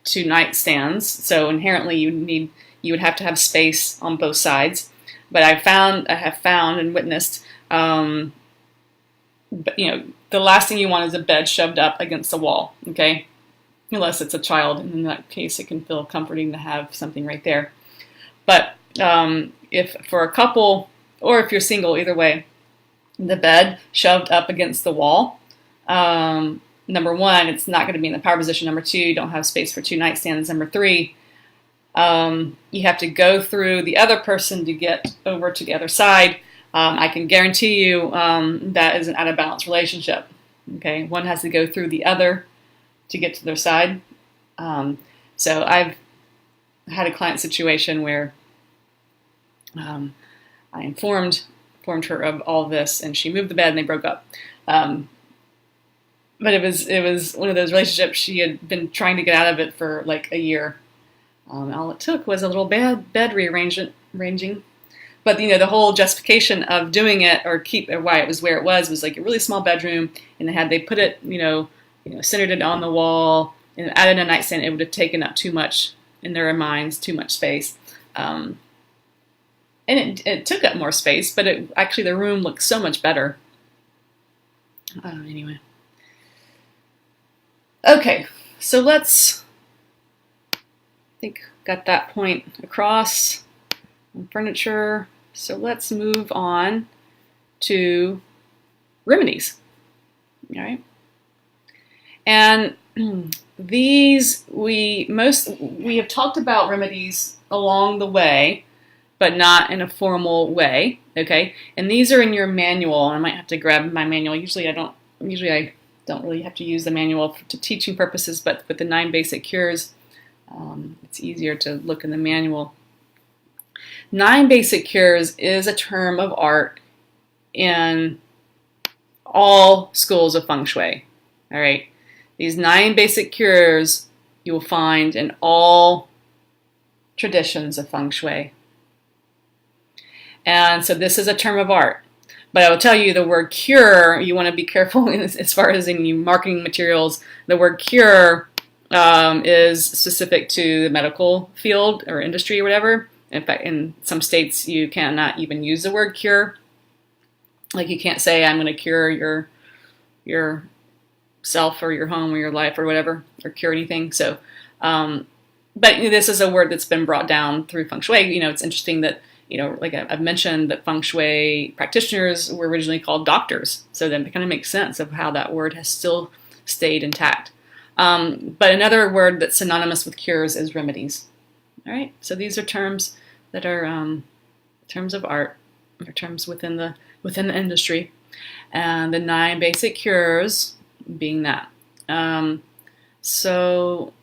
2 nightstands, so inherently you would have to have space on both sides. But I have found and witnessed, the last thing you want is a bed shoved up against the wall. Okay, unless it's a child, and in that case, it can feel comforting to have something right there. But if for a couple, or if you're single, either way, the bed shoved up against the wall, number one, it's not going to be in the power position. Number two, you don't have space for 2 nightstands. Number three, you have to go through the other person to get over to the other side. I can guarantee you that is an out of balance relationship. Okay, one has to go through the other to get to their side. So I've had a client situation where I informed her of all this, and she moved the bed, and they broke up. But it was one of those relationships. She had been trying to get out of it for a year. All it took was a little bed rearranging. But the whole justification of doing it or why it was where it was a really small bedroom, and they put it centered it on the wall and added a nightstand. It would have taken up too much in their minds, too much space. And it took up more space, but actually the room looked so much better. Anyway. Okay, so I think got that point across on furniture. So let's move on to remedies. All right. And these, we have talked about remedies along the way, but not in a formal way, okay? And these are in your manual, and I might have to grab my manual. Usually I don't really have to use the manual to teaching purposes, but with the 9 basic cures, it's easier to look in the manual. 9 basic cures is a term of art in all schools of feng shui, all right? These 9 basic cures you will find in all traditions of feng shui. And so this is a term of art. But I will tell you the word cure, you want to be careful as far as in your marketing materials. The word cure is specific to the medical field or industry or whatever. In fact, in some states, you cannot even use the word cure. Like you can't say, I'm going to cure your self or your home or your life or whatever, or cure anything. So, but this is a word that's been brought down through feng shui. It's interesting that, like I've mentioned, that feng shui practitioners were originally called doctors. So then it kind of makes sense of how that word has still stayed intact. But another word that's synonymous with cures is remedies. All right. So these are terms that are terms of art, or terms within the industry, and the 9 basic cures being that. So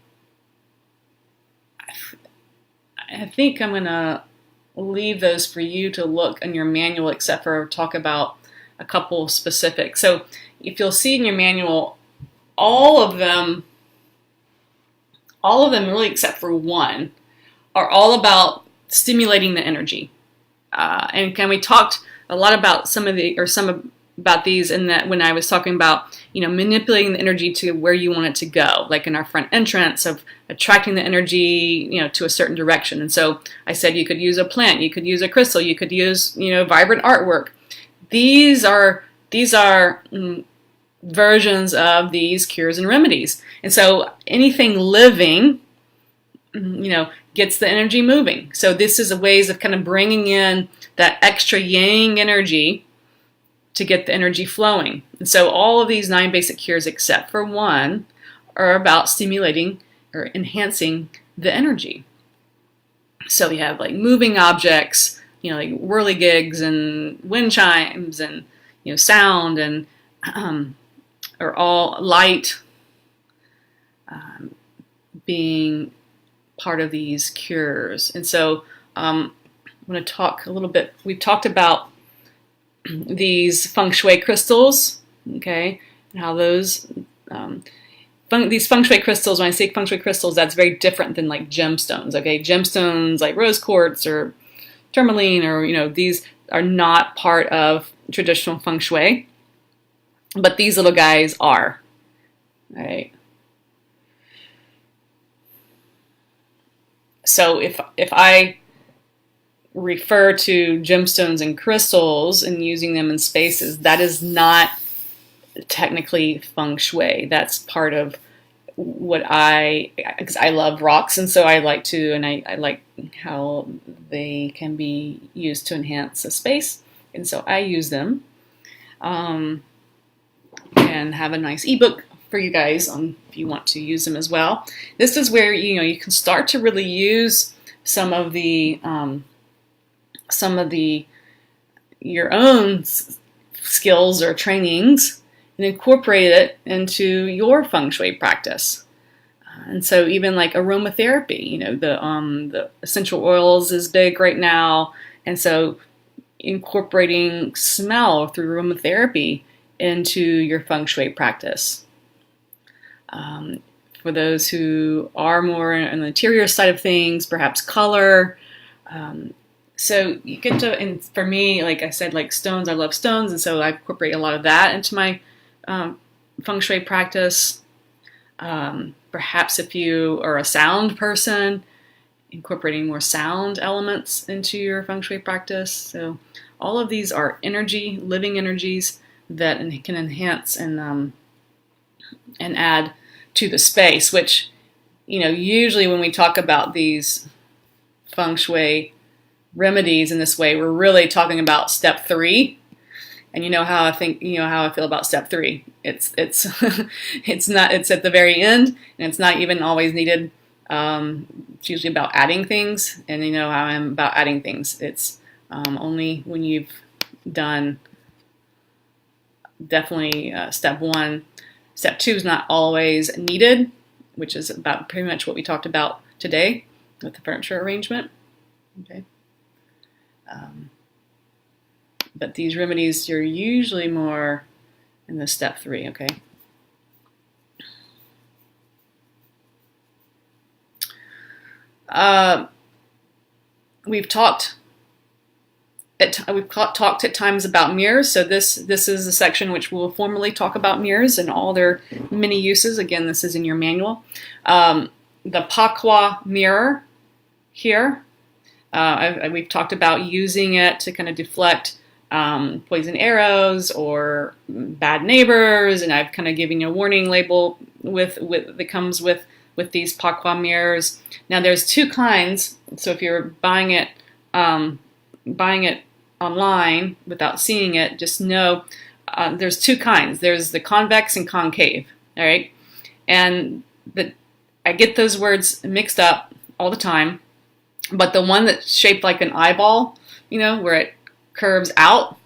I think I'm gonna leave those for you to look in your manual, except for talk about a couple specific. So if you'll see in your manual, all of them really except for one are all about stimulating the energy. And we talked a lot about some about these in that when I was talking about, manipulating the energy to where you want it to go, like in our front entrance of attracting the energy, to a certain direction. And so I said you could use a plant, you could use a crystal, you could use, vibrant artwork. These are versions of these cures and remedies. And so anything living, gets the energy moving. So this is a ways of kind of bringing in that extra yang energy to get the energy flowing. And so all of these 9 basic cures, except for one, are about stimulating or enhancing the energy. So we have like moving objects, like whirligigs and wind chimes and, sound and, or all light being part of these cures. And so I'm going to talk a little bit. We've talked about these feng shui crystals, okay, and how those these feng shui crystals. When I say feng shui crystals, that's very different than like gemstones. Okay, gemstones like rose quartz or tourmaline, or these are not part of traditional feng shui, but these little guys are. All right. So if I refer to gemstones and crystals and using them in spaces, that is not technically feng shui. That's part of what because I love rocks, and so I like to, and I like how they can be used to enhance a space, and so I use them, and have a nice ebook for you guys if you want to use them as well. This is where you can start to really use some of the your own skills or trainings and incorporate it into your feng shui practice. And so even like aromatherapy, the essential oils is big right now, and so incorporating smell through aromatherapy into your feng shui practice. For those who are more on the interior side of things, perhaps color. So you get to, and for me, like I said, like stones, I love stones, and so I incorporate a lot of that into my feng shui practice. Perhaps if you are a sound person, incorporating more sound elements into your feng shui practice. So all of these are energy, living energies that can enhance and add to the space, which, usually when we talk about these feng shui remedies in this way, we're really talking about step 3. And how I feel about step 3. It's it's at the very end, and it's not even always needed. It's usually about adding things, and how I'm about adding things. It's only when you've done definitely step 1. Step 2 is not always needed, which is about pretty much what we talked about today with the furniture arrangement. Okay. But these remedies, you're usually more in the step 3, okay? We've talked we've talked at times about mirrors, so this is a section which we'll formally talk about mirrors and all their many uses. Again, this is in your manual. The Pakwa mirror here, we've talked about using it to kind of deflect poison arrows or bad neighbors, and I've kind of given you a warning label that comes with these Pakwa mirrors. Now there's two kinds, so if you're buying it online without seeing it, just know there's two kinds. There's the convex and concave, all right? And I get those words mixed up all the time, but the one that's shaped like an eyeball, you know, where it curves out,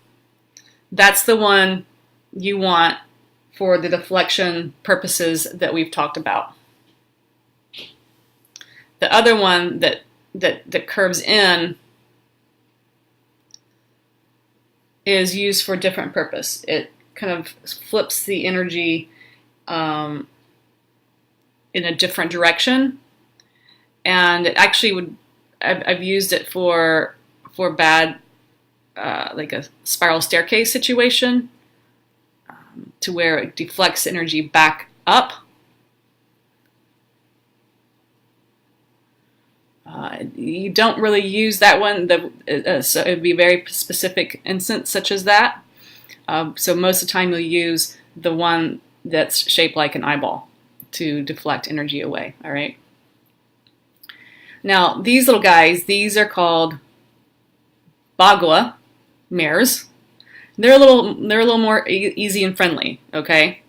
that's the one you want for the deflection purposes that we've talked about. The other one that curves in is used for a different purpose. It kind of flips the energy in a different direction, and it actually I've used it for bad, like a spiral staircase situation, to where it deflects energy back up. You don't really use that one, so it would be a very specific instance such as that. So most of the time you'll use the one that's shaped like an eyeball to deflect energy away, all right? Now, these little guys, these are called Bagua mirrors. They're a little more easy and friendly, okay?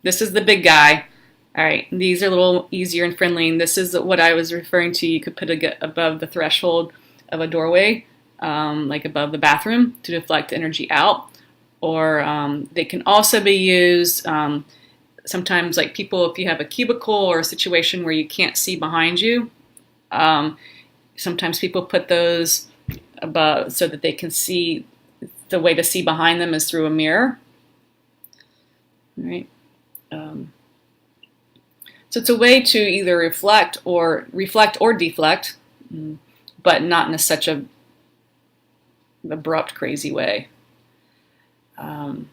This is the big guy. All right, these are a little easier and friendly, and this is what I was referring to. You could put it above the threshold of a doorway, like above the bathroom, to deflect energy out. Or they can also be used sometimes, like people, if you have a cubicle or a situation where you can't see behind you, sometimes people put those above so that they can see. The way to see behind them is through a mirror. All right. So it's a way to either reflect or deflect, but not in such a abrupt, crazy way. I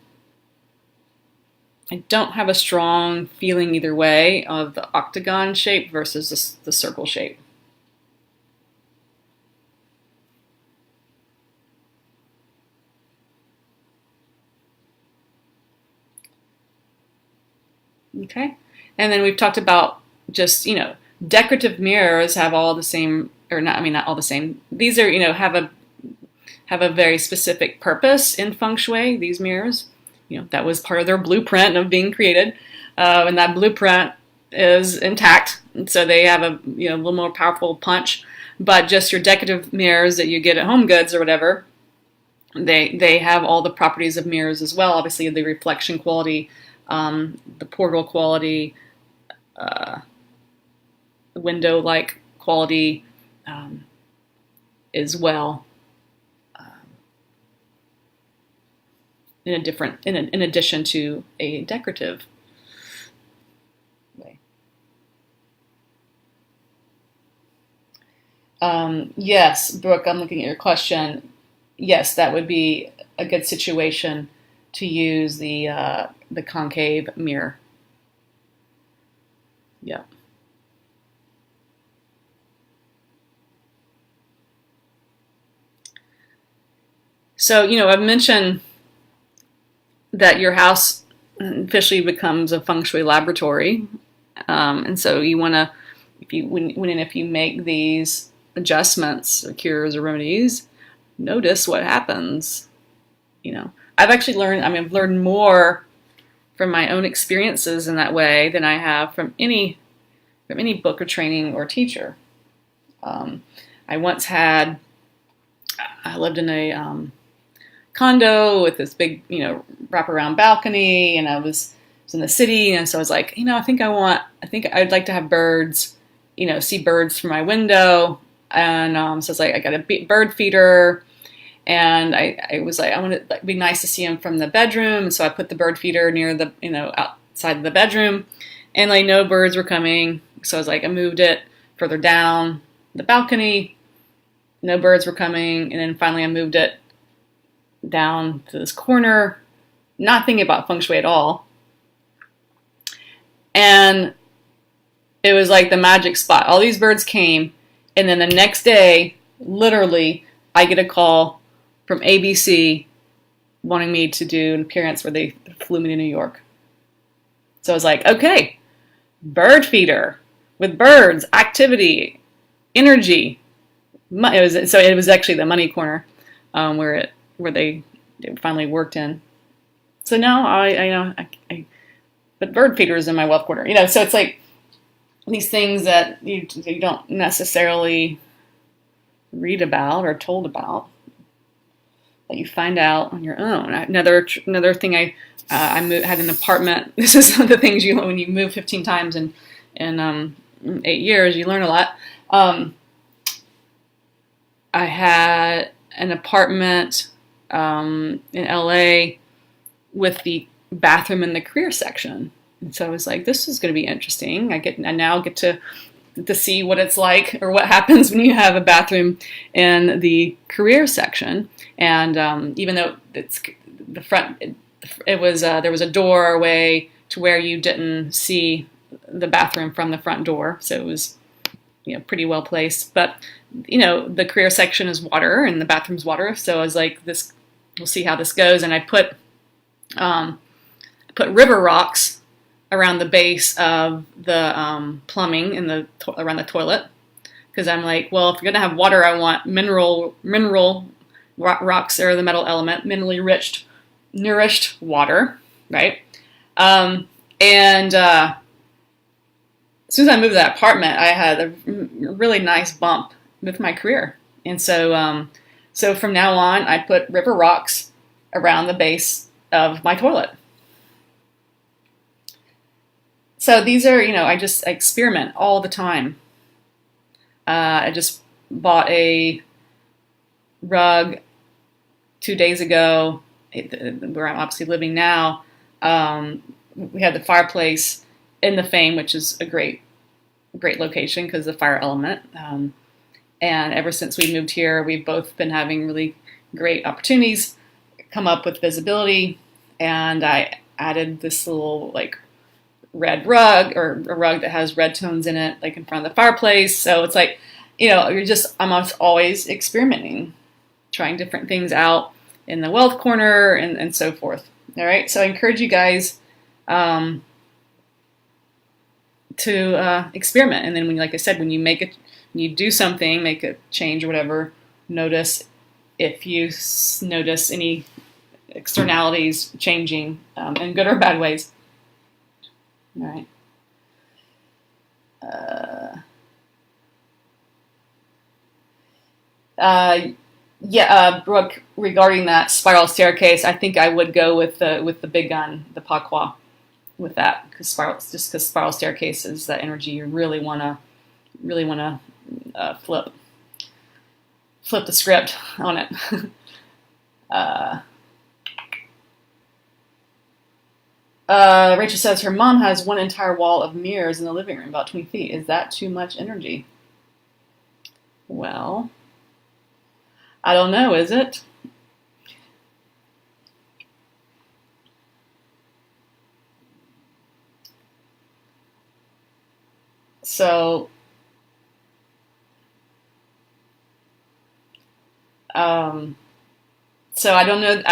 don't have a strong feeling either way of the octagon shape versus the circle shape. Okay. And then we've talked about just, you know, decorative mirrors have all the same, or not, I mean, not all the same. These are, you know, have a very specific purpose in feng shui, these mirrors. You know, that was part of their blueprint of being created. And that blueprint is intact. And so they have a, you know, a little more powerful punch. But just your decorative mirrors that you get at Home Goods or whatever, they have all the properties of mirrors as well. Obviously, the reflection quality, the portal quality, the window-like quality as well, in addition to a decorative way. Yes, Brooke, I'm looking at your question. Yes, that would be a good situation to use the concave mirror. Yeah. So, you know, I've mentioned that your house officially becomes a feng shui laboratory, and so you want to, if you make these adjustments, or cures or remedies, notice what happens. You know, I've actually learned. I mean, I've learned more from my own experiences in that way than I have from any book or training or teacher. I once I lived in a condo with this big, you know, wraparound balcony, and I was in the city, and so I was like, you know, I think I'd like to have birds, you know, see birds from my window, and so I was like, I got a bird feeder, and I was like, I want it to be nice to see them from the bedroom, and so I put the bird feeder near the, you know, outside of the bedroom, and like no birds were coming, so I was like, I moved it further down the balcony, no birds were coming, and then finally I moved it down to this corner, not thinking about feng shui at all. And it was like the magic spot. All these birds came, and then the next day, literally, I get a call from ABC wanting me to do an appearance where they flew me to New York. So I was like, okay, bird feeder with birds, activity, energy. It was actually the money corner where they finally worked in. So now I but bird feeder is in my wealth corner. So it's like these things that you don't necessarily read about or told about, that you find out on your own. Another thing, I had an apartment. This is one of the things when you move 15 times in 8 years, you learn a lot. I had an apartment in LA with the bathroom in the career section. And so I was like, this is going to be interesting. I now get to see what it's like, or what happens when you have a bathroom in the career section. And even though it's the front, it was there was a doorway to where you didn't see the bathroom from the front door, so it was pretty well placed. But the career section is water and the bathroom's water, so I was like, this, we'll see how this goes. And I put river rocks around the base of the plumbing in around the toilet, because I'm like, well, if you're gonna have water, I want mineral rocks, or the metal element, minerally nourished water, right? And as soon as I moved to that apartment, I had a really nice bump with my career, and so from now on, I put river rocks around the base of my toilet. So these are, I just experiment all the time. I just bought a rug 2 days ago, where I'm obviously living now. We had the fireplace in the Fame, which is a great location because of the fire element. And ever since we moved here, we've both been having really great opportunities come up with visibility. And I added this little red rug, or a rug that has red tones in it, in front of the fireplace. So it's like, I'm always experimenting, trying different things out in the wealth corner and so forth. All right. So I encourage you guys to experiment. And then like I said, when you do something, make a change or whatever, notice if you notice any externalities changing in good or bad ways. All right. Brooke, regarding that spiral staircase, I think I would go with the big gun, the Pakwa, with that, because spiral staircase is that energy you really wanna flip the script on it. Rachel says her mom has one entire wall of mirrors in the living room, about 20 feet. Is that too much energy? Well, I don't know, is it? So, I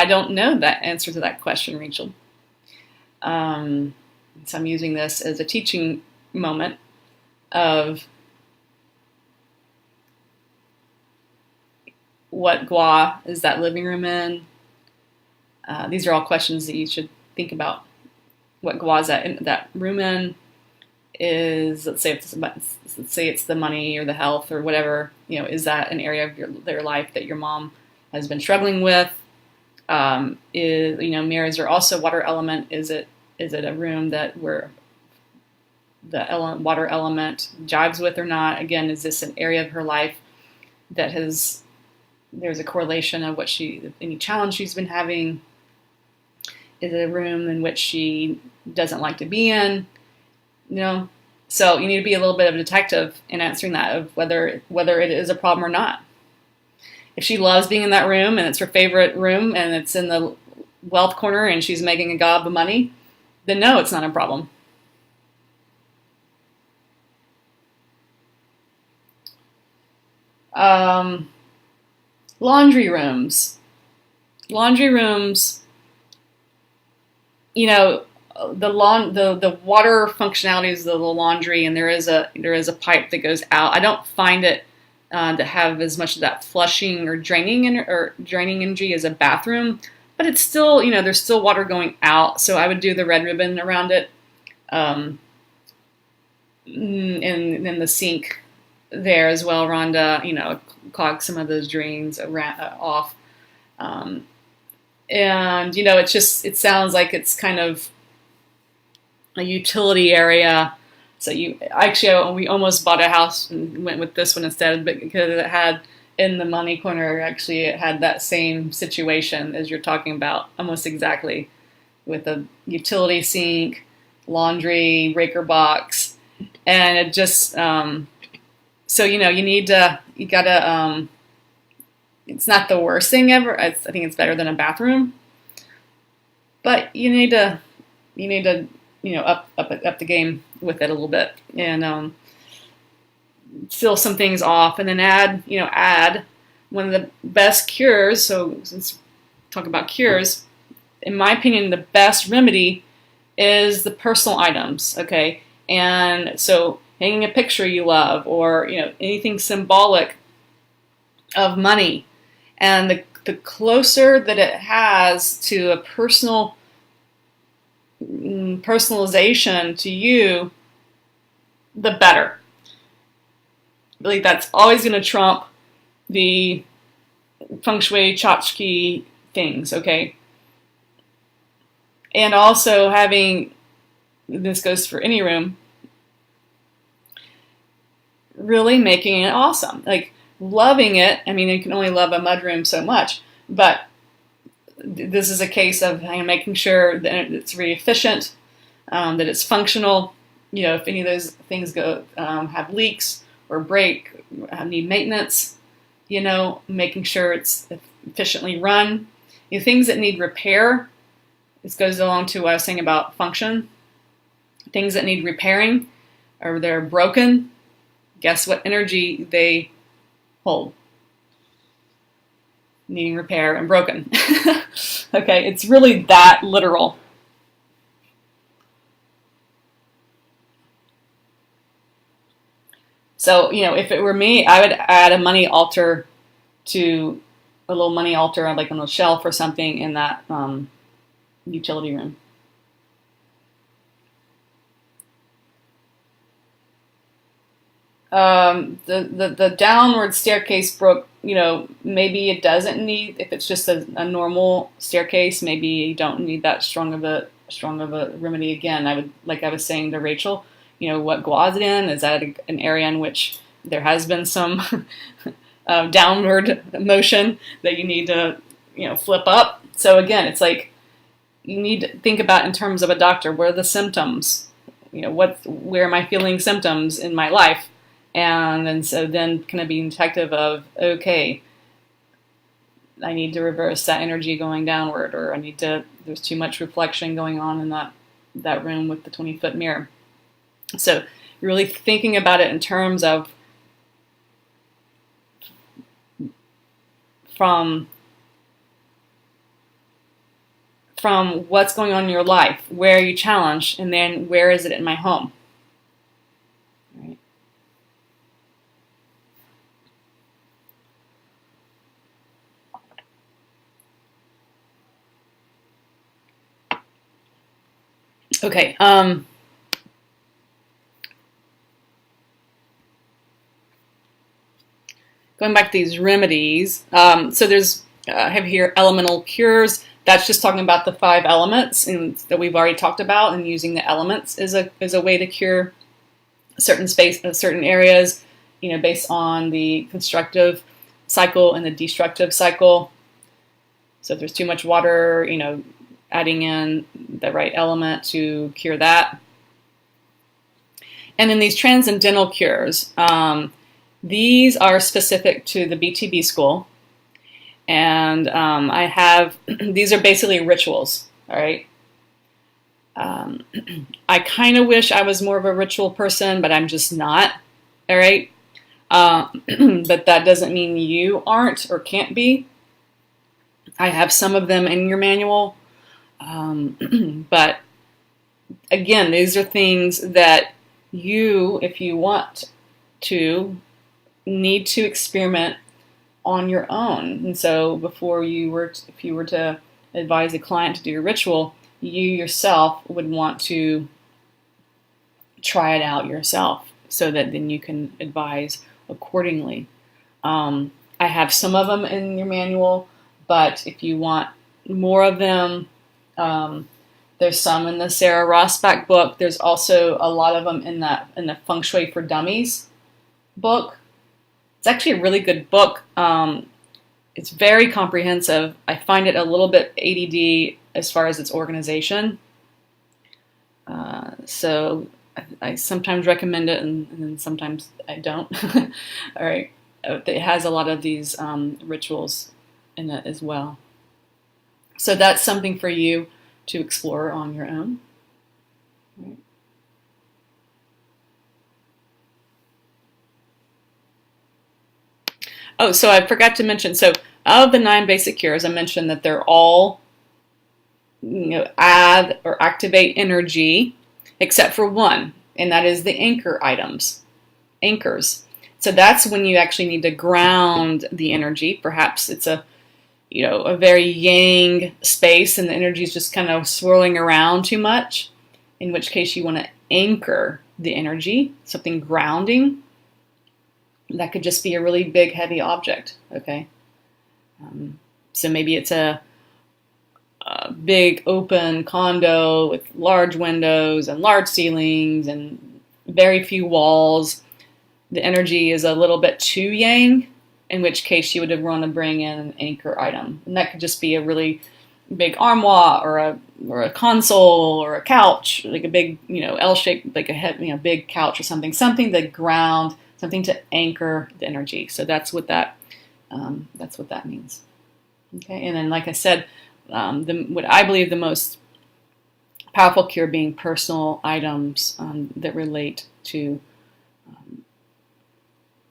don't know that answer to that question, Rachel. So I'm using this as a teaching moment of what gua is that living room in. These are all questions that you should think about. What gua is that room in? Is, let's say it's the money or the health or whatever, is that an area of your life that your mom has been struggling with? Mirrors are also water element. Is it a room that where the water element jives with or not? Again, is this an area of her life that there's a correlation of any challenge she's been having? Is it a room in which she doesn't like to be in? So you need to be a little bit of a detective in answering that, of whether it is a problem or not. If she loves being in that room and it's her favorite room and it's in the wealth corner and she's making a gob of money, then no, it's not a problem. Laundry rooms. Laundry rooms, you know, the water functionalities of the laundry, and there is a pipe that goes out. I don't find it to have as much of that flushing or draining energy as a bathroom, but it's still, there's still water going out. So I would do the red ribbon around it, and then the sink there as well, Rhonda. Clog some of those drains off. And it sounds like it's kind of a utility area. So we almost bought a house and went with this one instead, but because it had in the money corner, actually it had that same situation as you're talking about, almost exactly, with a utility sink, laundry, breaker box, and it just so you gotta. It's not the worst thing ever. I think it's better than a bathroom, but you need to up the game with it a little bit, and seal some things off, and then add one of the best cures. So since talk about cures, in my opinion, the best remedy is the personal items. Okay, and so hanging a picture you love, or anything symbolic of money. And the closer that it has to a personalization to you, the better. Like, that's always going to trump the feng shui tchotchke things, okay? And also this goes for any room, really making it awesome. Like, loving it. I mean, you can only love a mudroom so much, but this is a case of making sure that it's really efficient, that it's functional. If any of those things have leaks or break, need maintenance, making sure it's efficiently run. Things that need repair. This goes along to what I was saying about function. Things that need repairing, or they're broken. Guess what energy they hold? Needing repair and broken. Okay, it's really that literal. So, if it were me, I would add a money altar to a little money altar, like on a shelf or something in that utility room. The downward staircase broke, maybe it doesn't need, if it's just a normal staircase, maybe you don't need that strong of a remedy. Again, I was saying to Rachel, what gua is it in? Is that an area in which there has been some downward motion that you need to, flip up? So again, it's like, you need to think about in terms of a doctor, what are the symptoms? Where am I feeling symptoms in my life? And so then kind of being detective of, okay, I need to reverse that energy going downward, or there's too much reflection going on in that room with the 20-foot mirror. So you're really thinking about it in terms of from what's going on in your life, where are you challenged, and then where is it in my home? Right. Okay. Going back to these remedies, so there's I have here elemental cures. That's just talking about the 5 elements that we've already talked about, and using the elements is a way to cure certain areas, based on the constructive cycle and the destructive cycle. So if there's too much water, adding in the right element to cure that. And then these transcendental cures, these are specific to the BTB school. And I have, these are basically rituals, all right? I kind of wish I was more of a ritual person, but I'm just not, all right? But that doesn't mean you aren't or can't be. I have some of them in your manual, but again, these are things that you, if you want to, need to experiment on your own. And so before you were, if you were to advise a client to do a ritual, you yourself would want to try it out yourself so that then you can advise accordingly. I have some of them in your manual, but if you want more of them, there's some in the Sarah Rosbach book. There's also a lot of them in the Feng Shui for Dummies book. It's actually a really good book. It's very comprehensive. I find it a little bit ADD as far as its organization. So I sometimes recommend it, and then sometimes I don't. All right. It has a lot of these rituals in it as well. So that's something for you to explore on your own. Right. Oh, so I forgot to mention, so of the 9 basic cures, I mentioned that they're all, add or activate energy, except for one, and that is the anchor items, anchors. So that's when you actually need to ground the energy. Perhaps it's a very yang space and the energy is just kind of swirling around too much, in which case you want to anchor the energy, something grounding. That could just be a really big, heavy object, okay? So maybe it's a big open condo with large windows and large ceilings and very few walls. The energy is a little bit too yang, in which case you would want to bring in an anchor item. And that could just be a really big armoire or a console or a couch, like a big, L-shaped, like a big couch or something to ground, something to anchor the energy. So that's what that means. Okay, and then like I said, what I believe the most powerful cure being personal items that relate to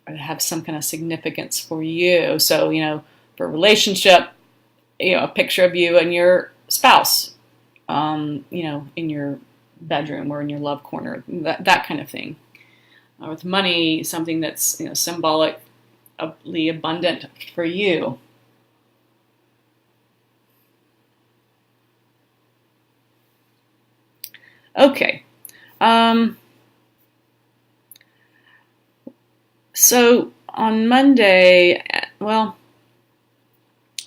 or have some kind of significance for you. So, for a relationship, a picture of you and your spouse, in your bedroom or in your love corner, that kind of thing. With money, something that's symbolically abundant for you. Okay. So on Monday, we're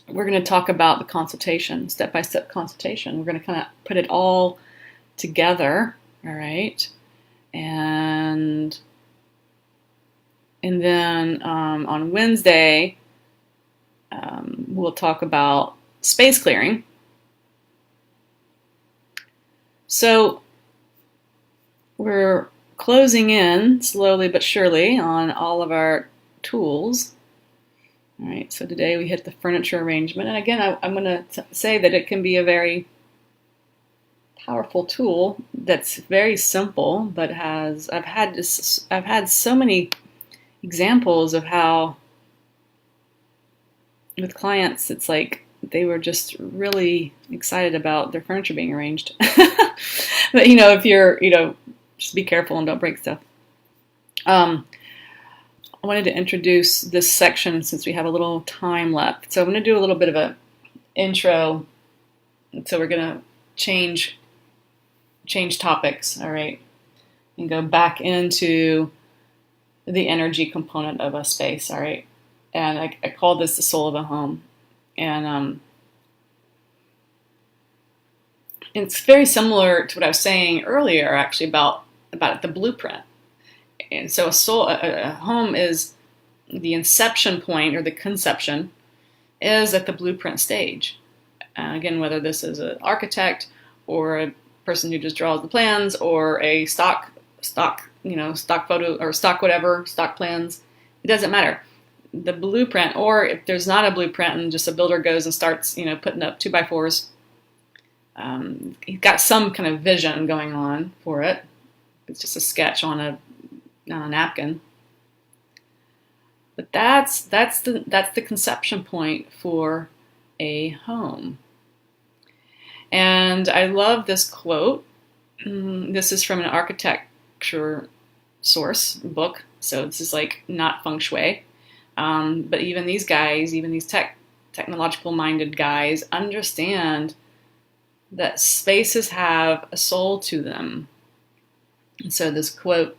going to talk about the consultation, step-by-step consultation. We're going to kind of put it all together, all right? And then on Wednesday, we'll talk about space clearing. So we're closing in slowly but surely on all of our tools. All right, so today we hit the furniture arrangement. And again, I'm going to say that it can be a very powerful tool that's very simple, but I've had so many examples of how with clients it's like they were just really excited about their furniture being arranged. But if you're just be careful and don't break stuff. I wanted to introduce this section since we have a little time left. So I'm going to do a little bit of an intro. So we're going to change topics, all right, and go back into the energy component of a space, all right. And I call this the soul of a home, and it's very similar to what I was saying earlier, actually, about the blueprint. And so a home is the inception point, or the conception is at the blueprint stage. Again, whether this is an architect or a person who just draws the plans, or a stock photo or stock plans, it doesn't matter. the blueprint, or if there's not a blueprint and just a builder goes and starts, putting up 2x4s, he's got some kind of vision going on for it. It's just a sketch on a napkin. But that's the conception point for a home. And I love this quote. This is from an architecture source book, so this is like not feng shui. But even these guys, even these technological minded guys, understand that spaces have a soul to them. And so this quote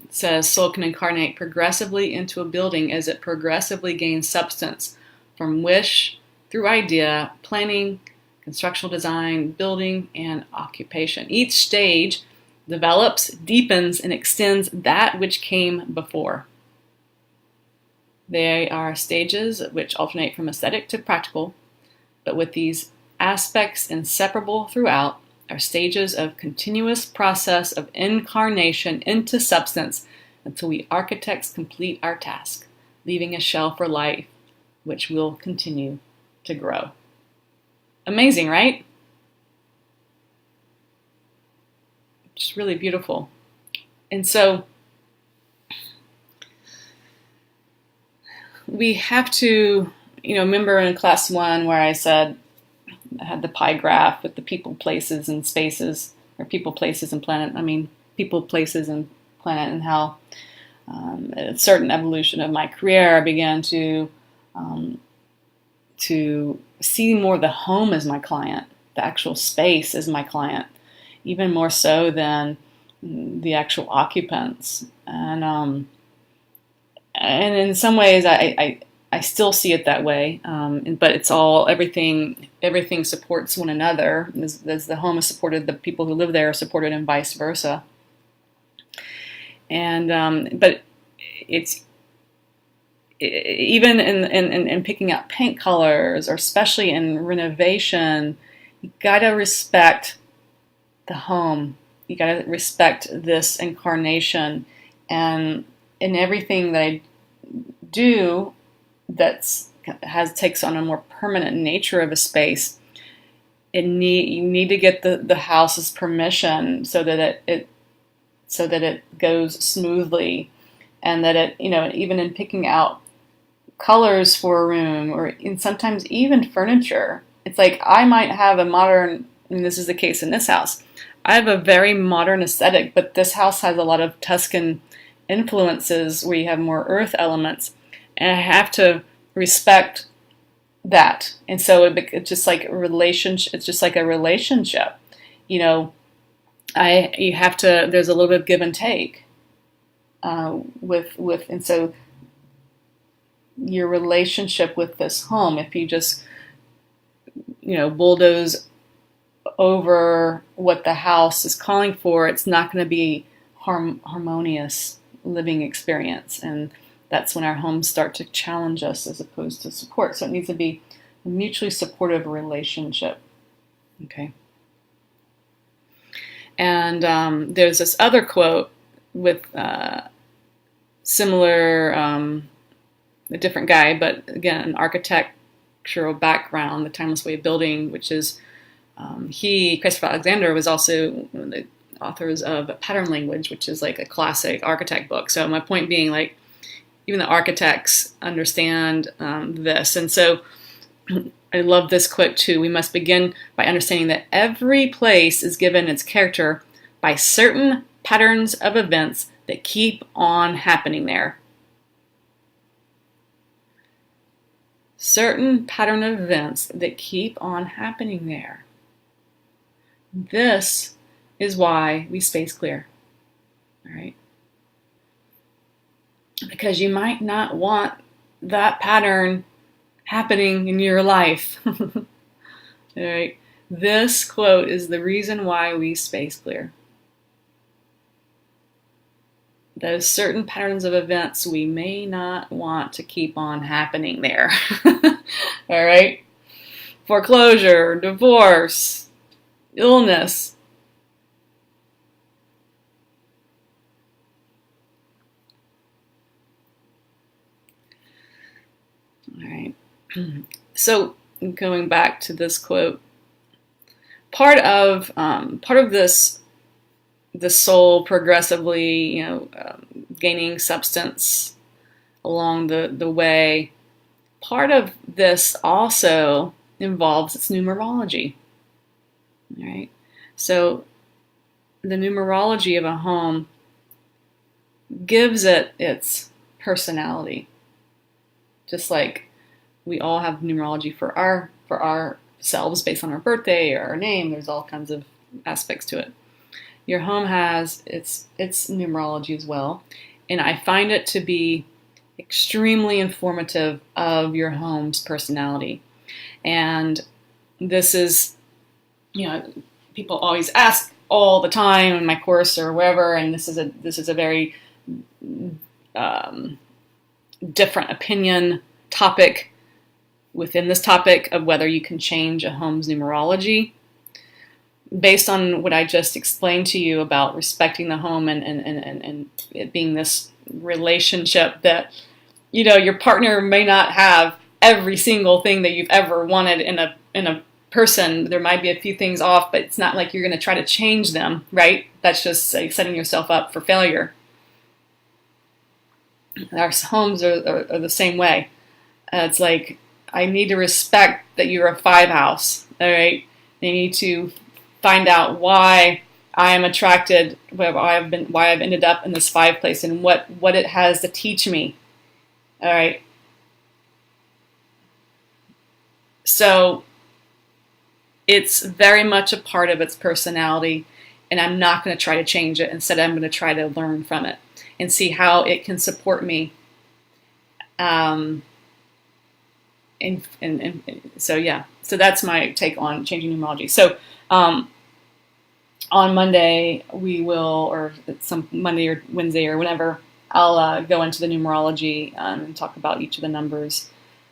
says, soul can incarnate progressively into a building as it progressively gains substance from wish through idea, planning, constructional design, building, and occupation. Each stage develops, deepens, and extends that which came before. They are stages which alternate from aesthetic to practical, but with these aspects inseparable throughout, are stages of continuous process of incarnation into substance until we architects complete our task, leaving a shell for life which will continue to grow. Amazing, right? Just really beautiful. And so we have to, remember in class 1 where I said I had the pie graph with the people, places, and spaces, or people, places, and planet. People, places, and planet, and how at a certain evolution of my career I began to see more the home as my client, the actual space as my client, even more so than the actual occupants. And in some ways I still see it that way, but it's all, everything supports one another. As the home is supported, the people who live there are supported, and vice versa. And but it's even in picking out paint colors, or especially in renovation, you gotta respect the home. You gotta respect this incarnation, and in everything that I do takes on a more permanent nature of a space, you need to get the house's permission so that it goes smoothly, and that it, even in picking out colors for a room, or sometimes even furniture. It's like I might have a modern, and this is the case in this house, I have a very modern aesthetic, but this house has a lot of Tuscan influences where you have more earth elements, and I have to respect that. And so it's just like a relationship. It's just like a relationship, you have to. There's a little bit of give and take with, and so your relationship with this home. If you just bulldoze over what the house is calling for, it's not going to be harmonious living experience, and that's when our homes start to challenge us as opposed to support. So it needs to be a mutually supportive relationship. Okay. And there's this other quote with similar, a different guy, but again, an architectural background, the timeless way of building, which is Christopher Alexander was also one of the authors of Pattern Language, which is like a classic architect book. So my point being, like, even the architects understand this. And so I love this quote too. We must begin by understanding that every place is given its character by certain patterns of events that keep on happening there. Certain pattern of events that keep on happening there. This is why we space clear. All right? Because you might not want that pattern happening in your life. All right? This quote is the reason why we space clear. Those certain patterns of events we may not want to keep on happening there. All right? Foreclosure, divorce, illness. So going back to this quote, part of this the soul progressively, gaining substance along the way. Part of this also involves its numerology. All right, so the numerology of a home gives it its personality, just like we all have numerology for ourselves based on our birthday or our name. There's all kinds of aspects to it. Your home has its numerology as well, and I find it to be extremely informative of your home's personality. And this is, people always ask all the time in my course or wherever, and this is a very different opinion topic within this topic of whether you can change a home's numerology. Based on what I just explained to you about respecting the home and it being this relationship that, your partner may not have every single thing that you've ever wanted in a person. There might be a few things off, but it's not like you're going to try to change them, right? That's just like setting yourself up for failure. Our homes are the same way. It's like, I need to respect that you're a 5 house, all right? I need to find out why I am attracted, why I've ended up in this 5 place, and what it has to teach me. All right. So it's very much a part of its personality, and I'm not going to try to change it. Instead, I'm going to try to learn from it and see how it can support me. And so yeah, so that's my take on changing numerology. So on Monday we will, or some Monday or Wednesday or whenever, I'll go into the numerology and talk about each of the numbers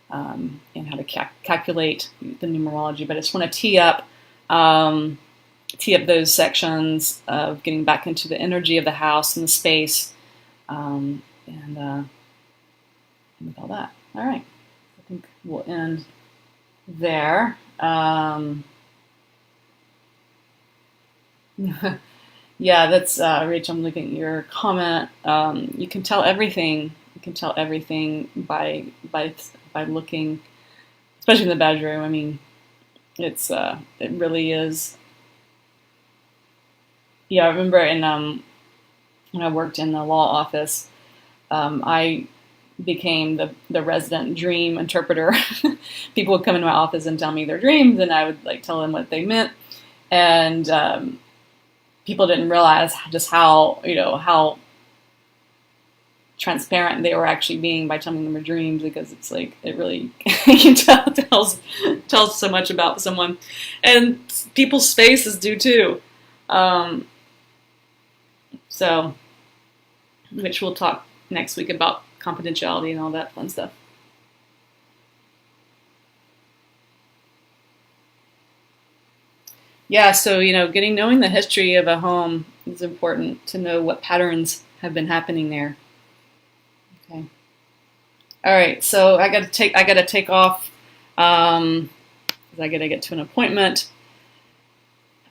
and how to calculate the numerology. But I just want to tee up those sections of getting back into the energy of the house and the space, and with all that. All right, I think we'll end there. Yeah, that's Rachel. I'm looking at your comment. You can tell everything. You can tell everything by looking, especially in the bedroom. I mean, it really is. Yeah, I remember when I worked in the law office, I became the resident dream interpreter. People would come into my office and tell me their dreams, and I would tell them what they meant, and people didn't realize just how transparent they were actually being by telling them their dreams, because it's like it really you can tells so much about someone, and people's faces do too. So, which we'll talk next week about confidentiality and all that fun stuff. Yeah, so knowing the history of a home is important to know what patterns have been happening there. Okay. All right, so I got to take off because I got to get to an appointment.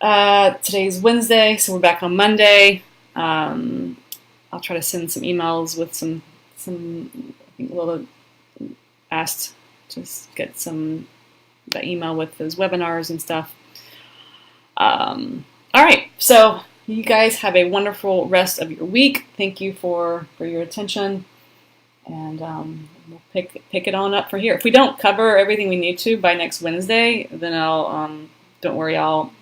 Today's Wednesday, so we're back on Monday. I'll try to send some emails with some I think Lola asked to get that email with those webinars and stuff. All right, so you guys have a wonderful rest of your week. Thank you for your attention, and we'll pick it on up for here. If we don't cover everything we need to by next Wednesday, then I'll don't worry, I'll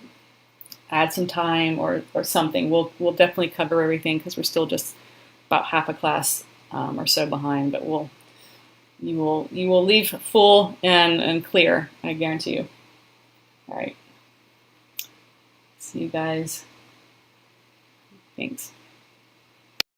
add some time or something. We'll definitely cover everything because we're still just about half a class or so behind, but you will leave full and clear, I guarantee you. All right. See you guys. Thanks.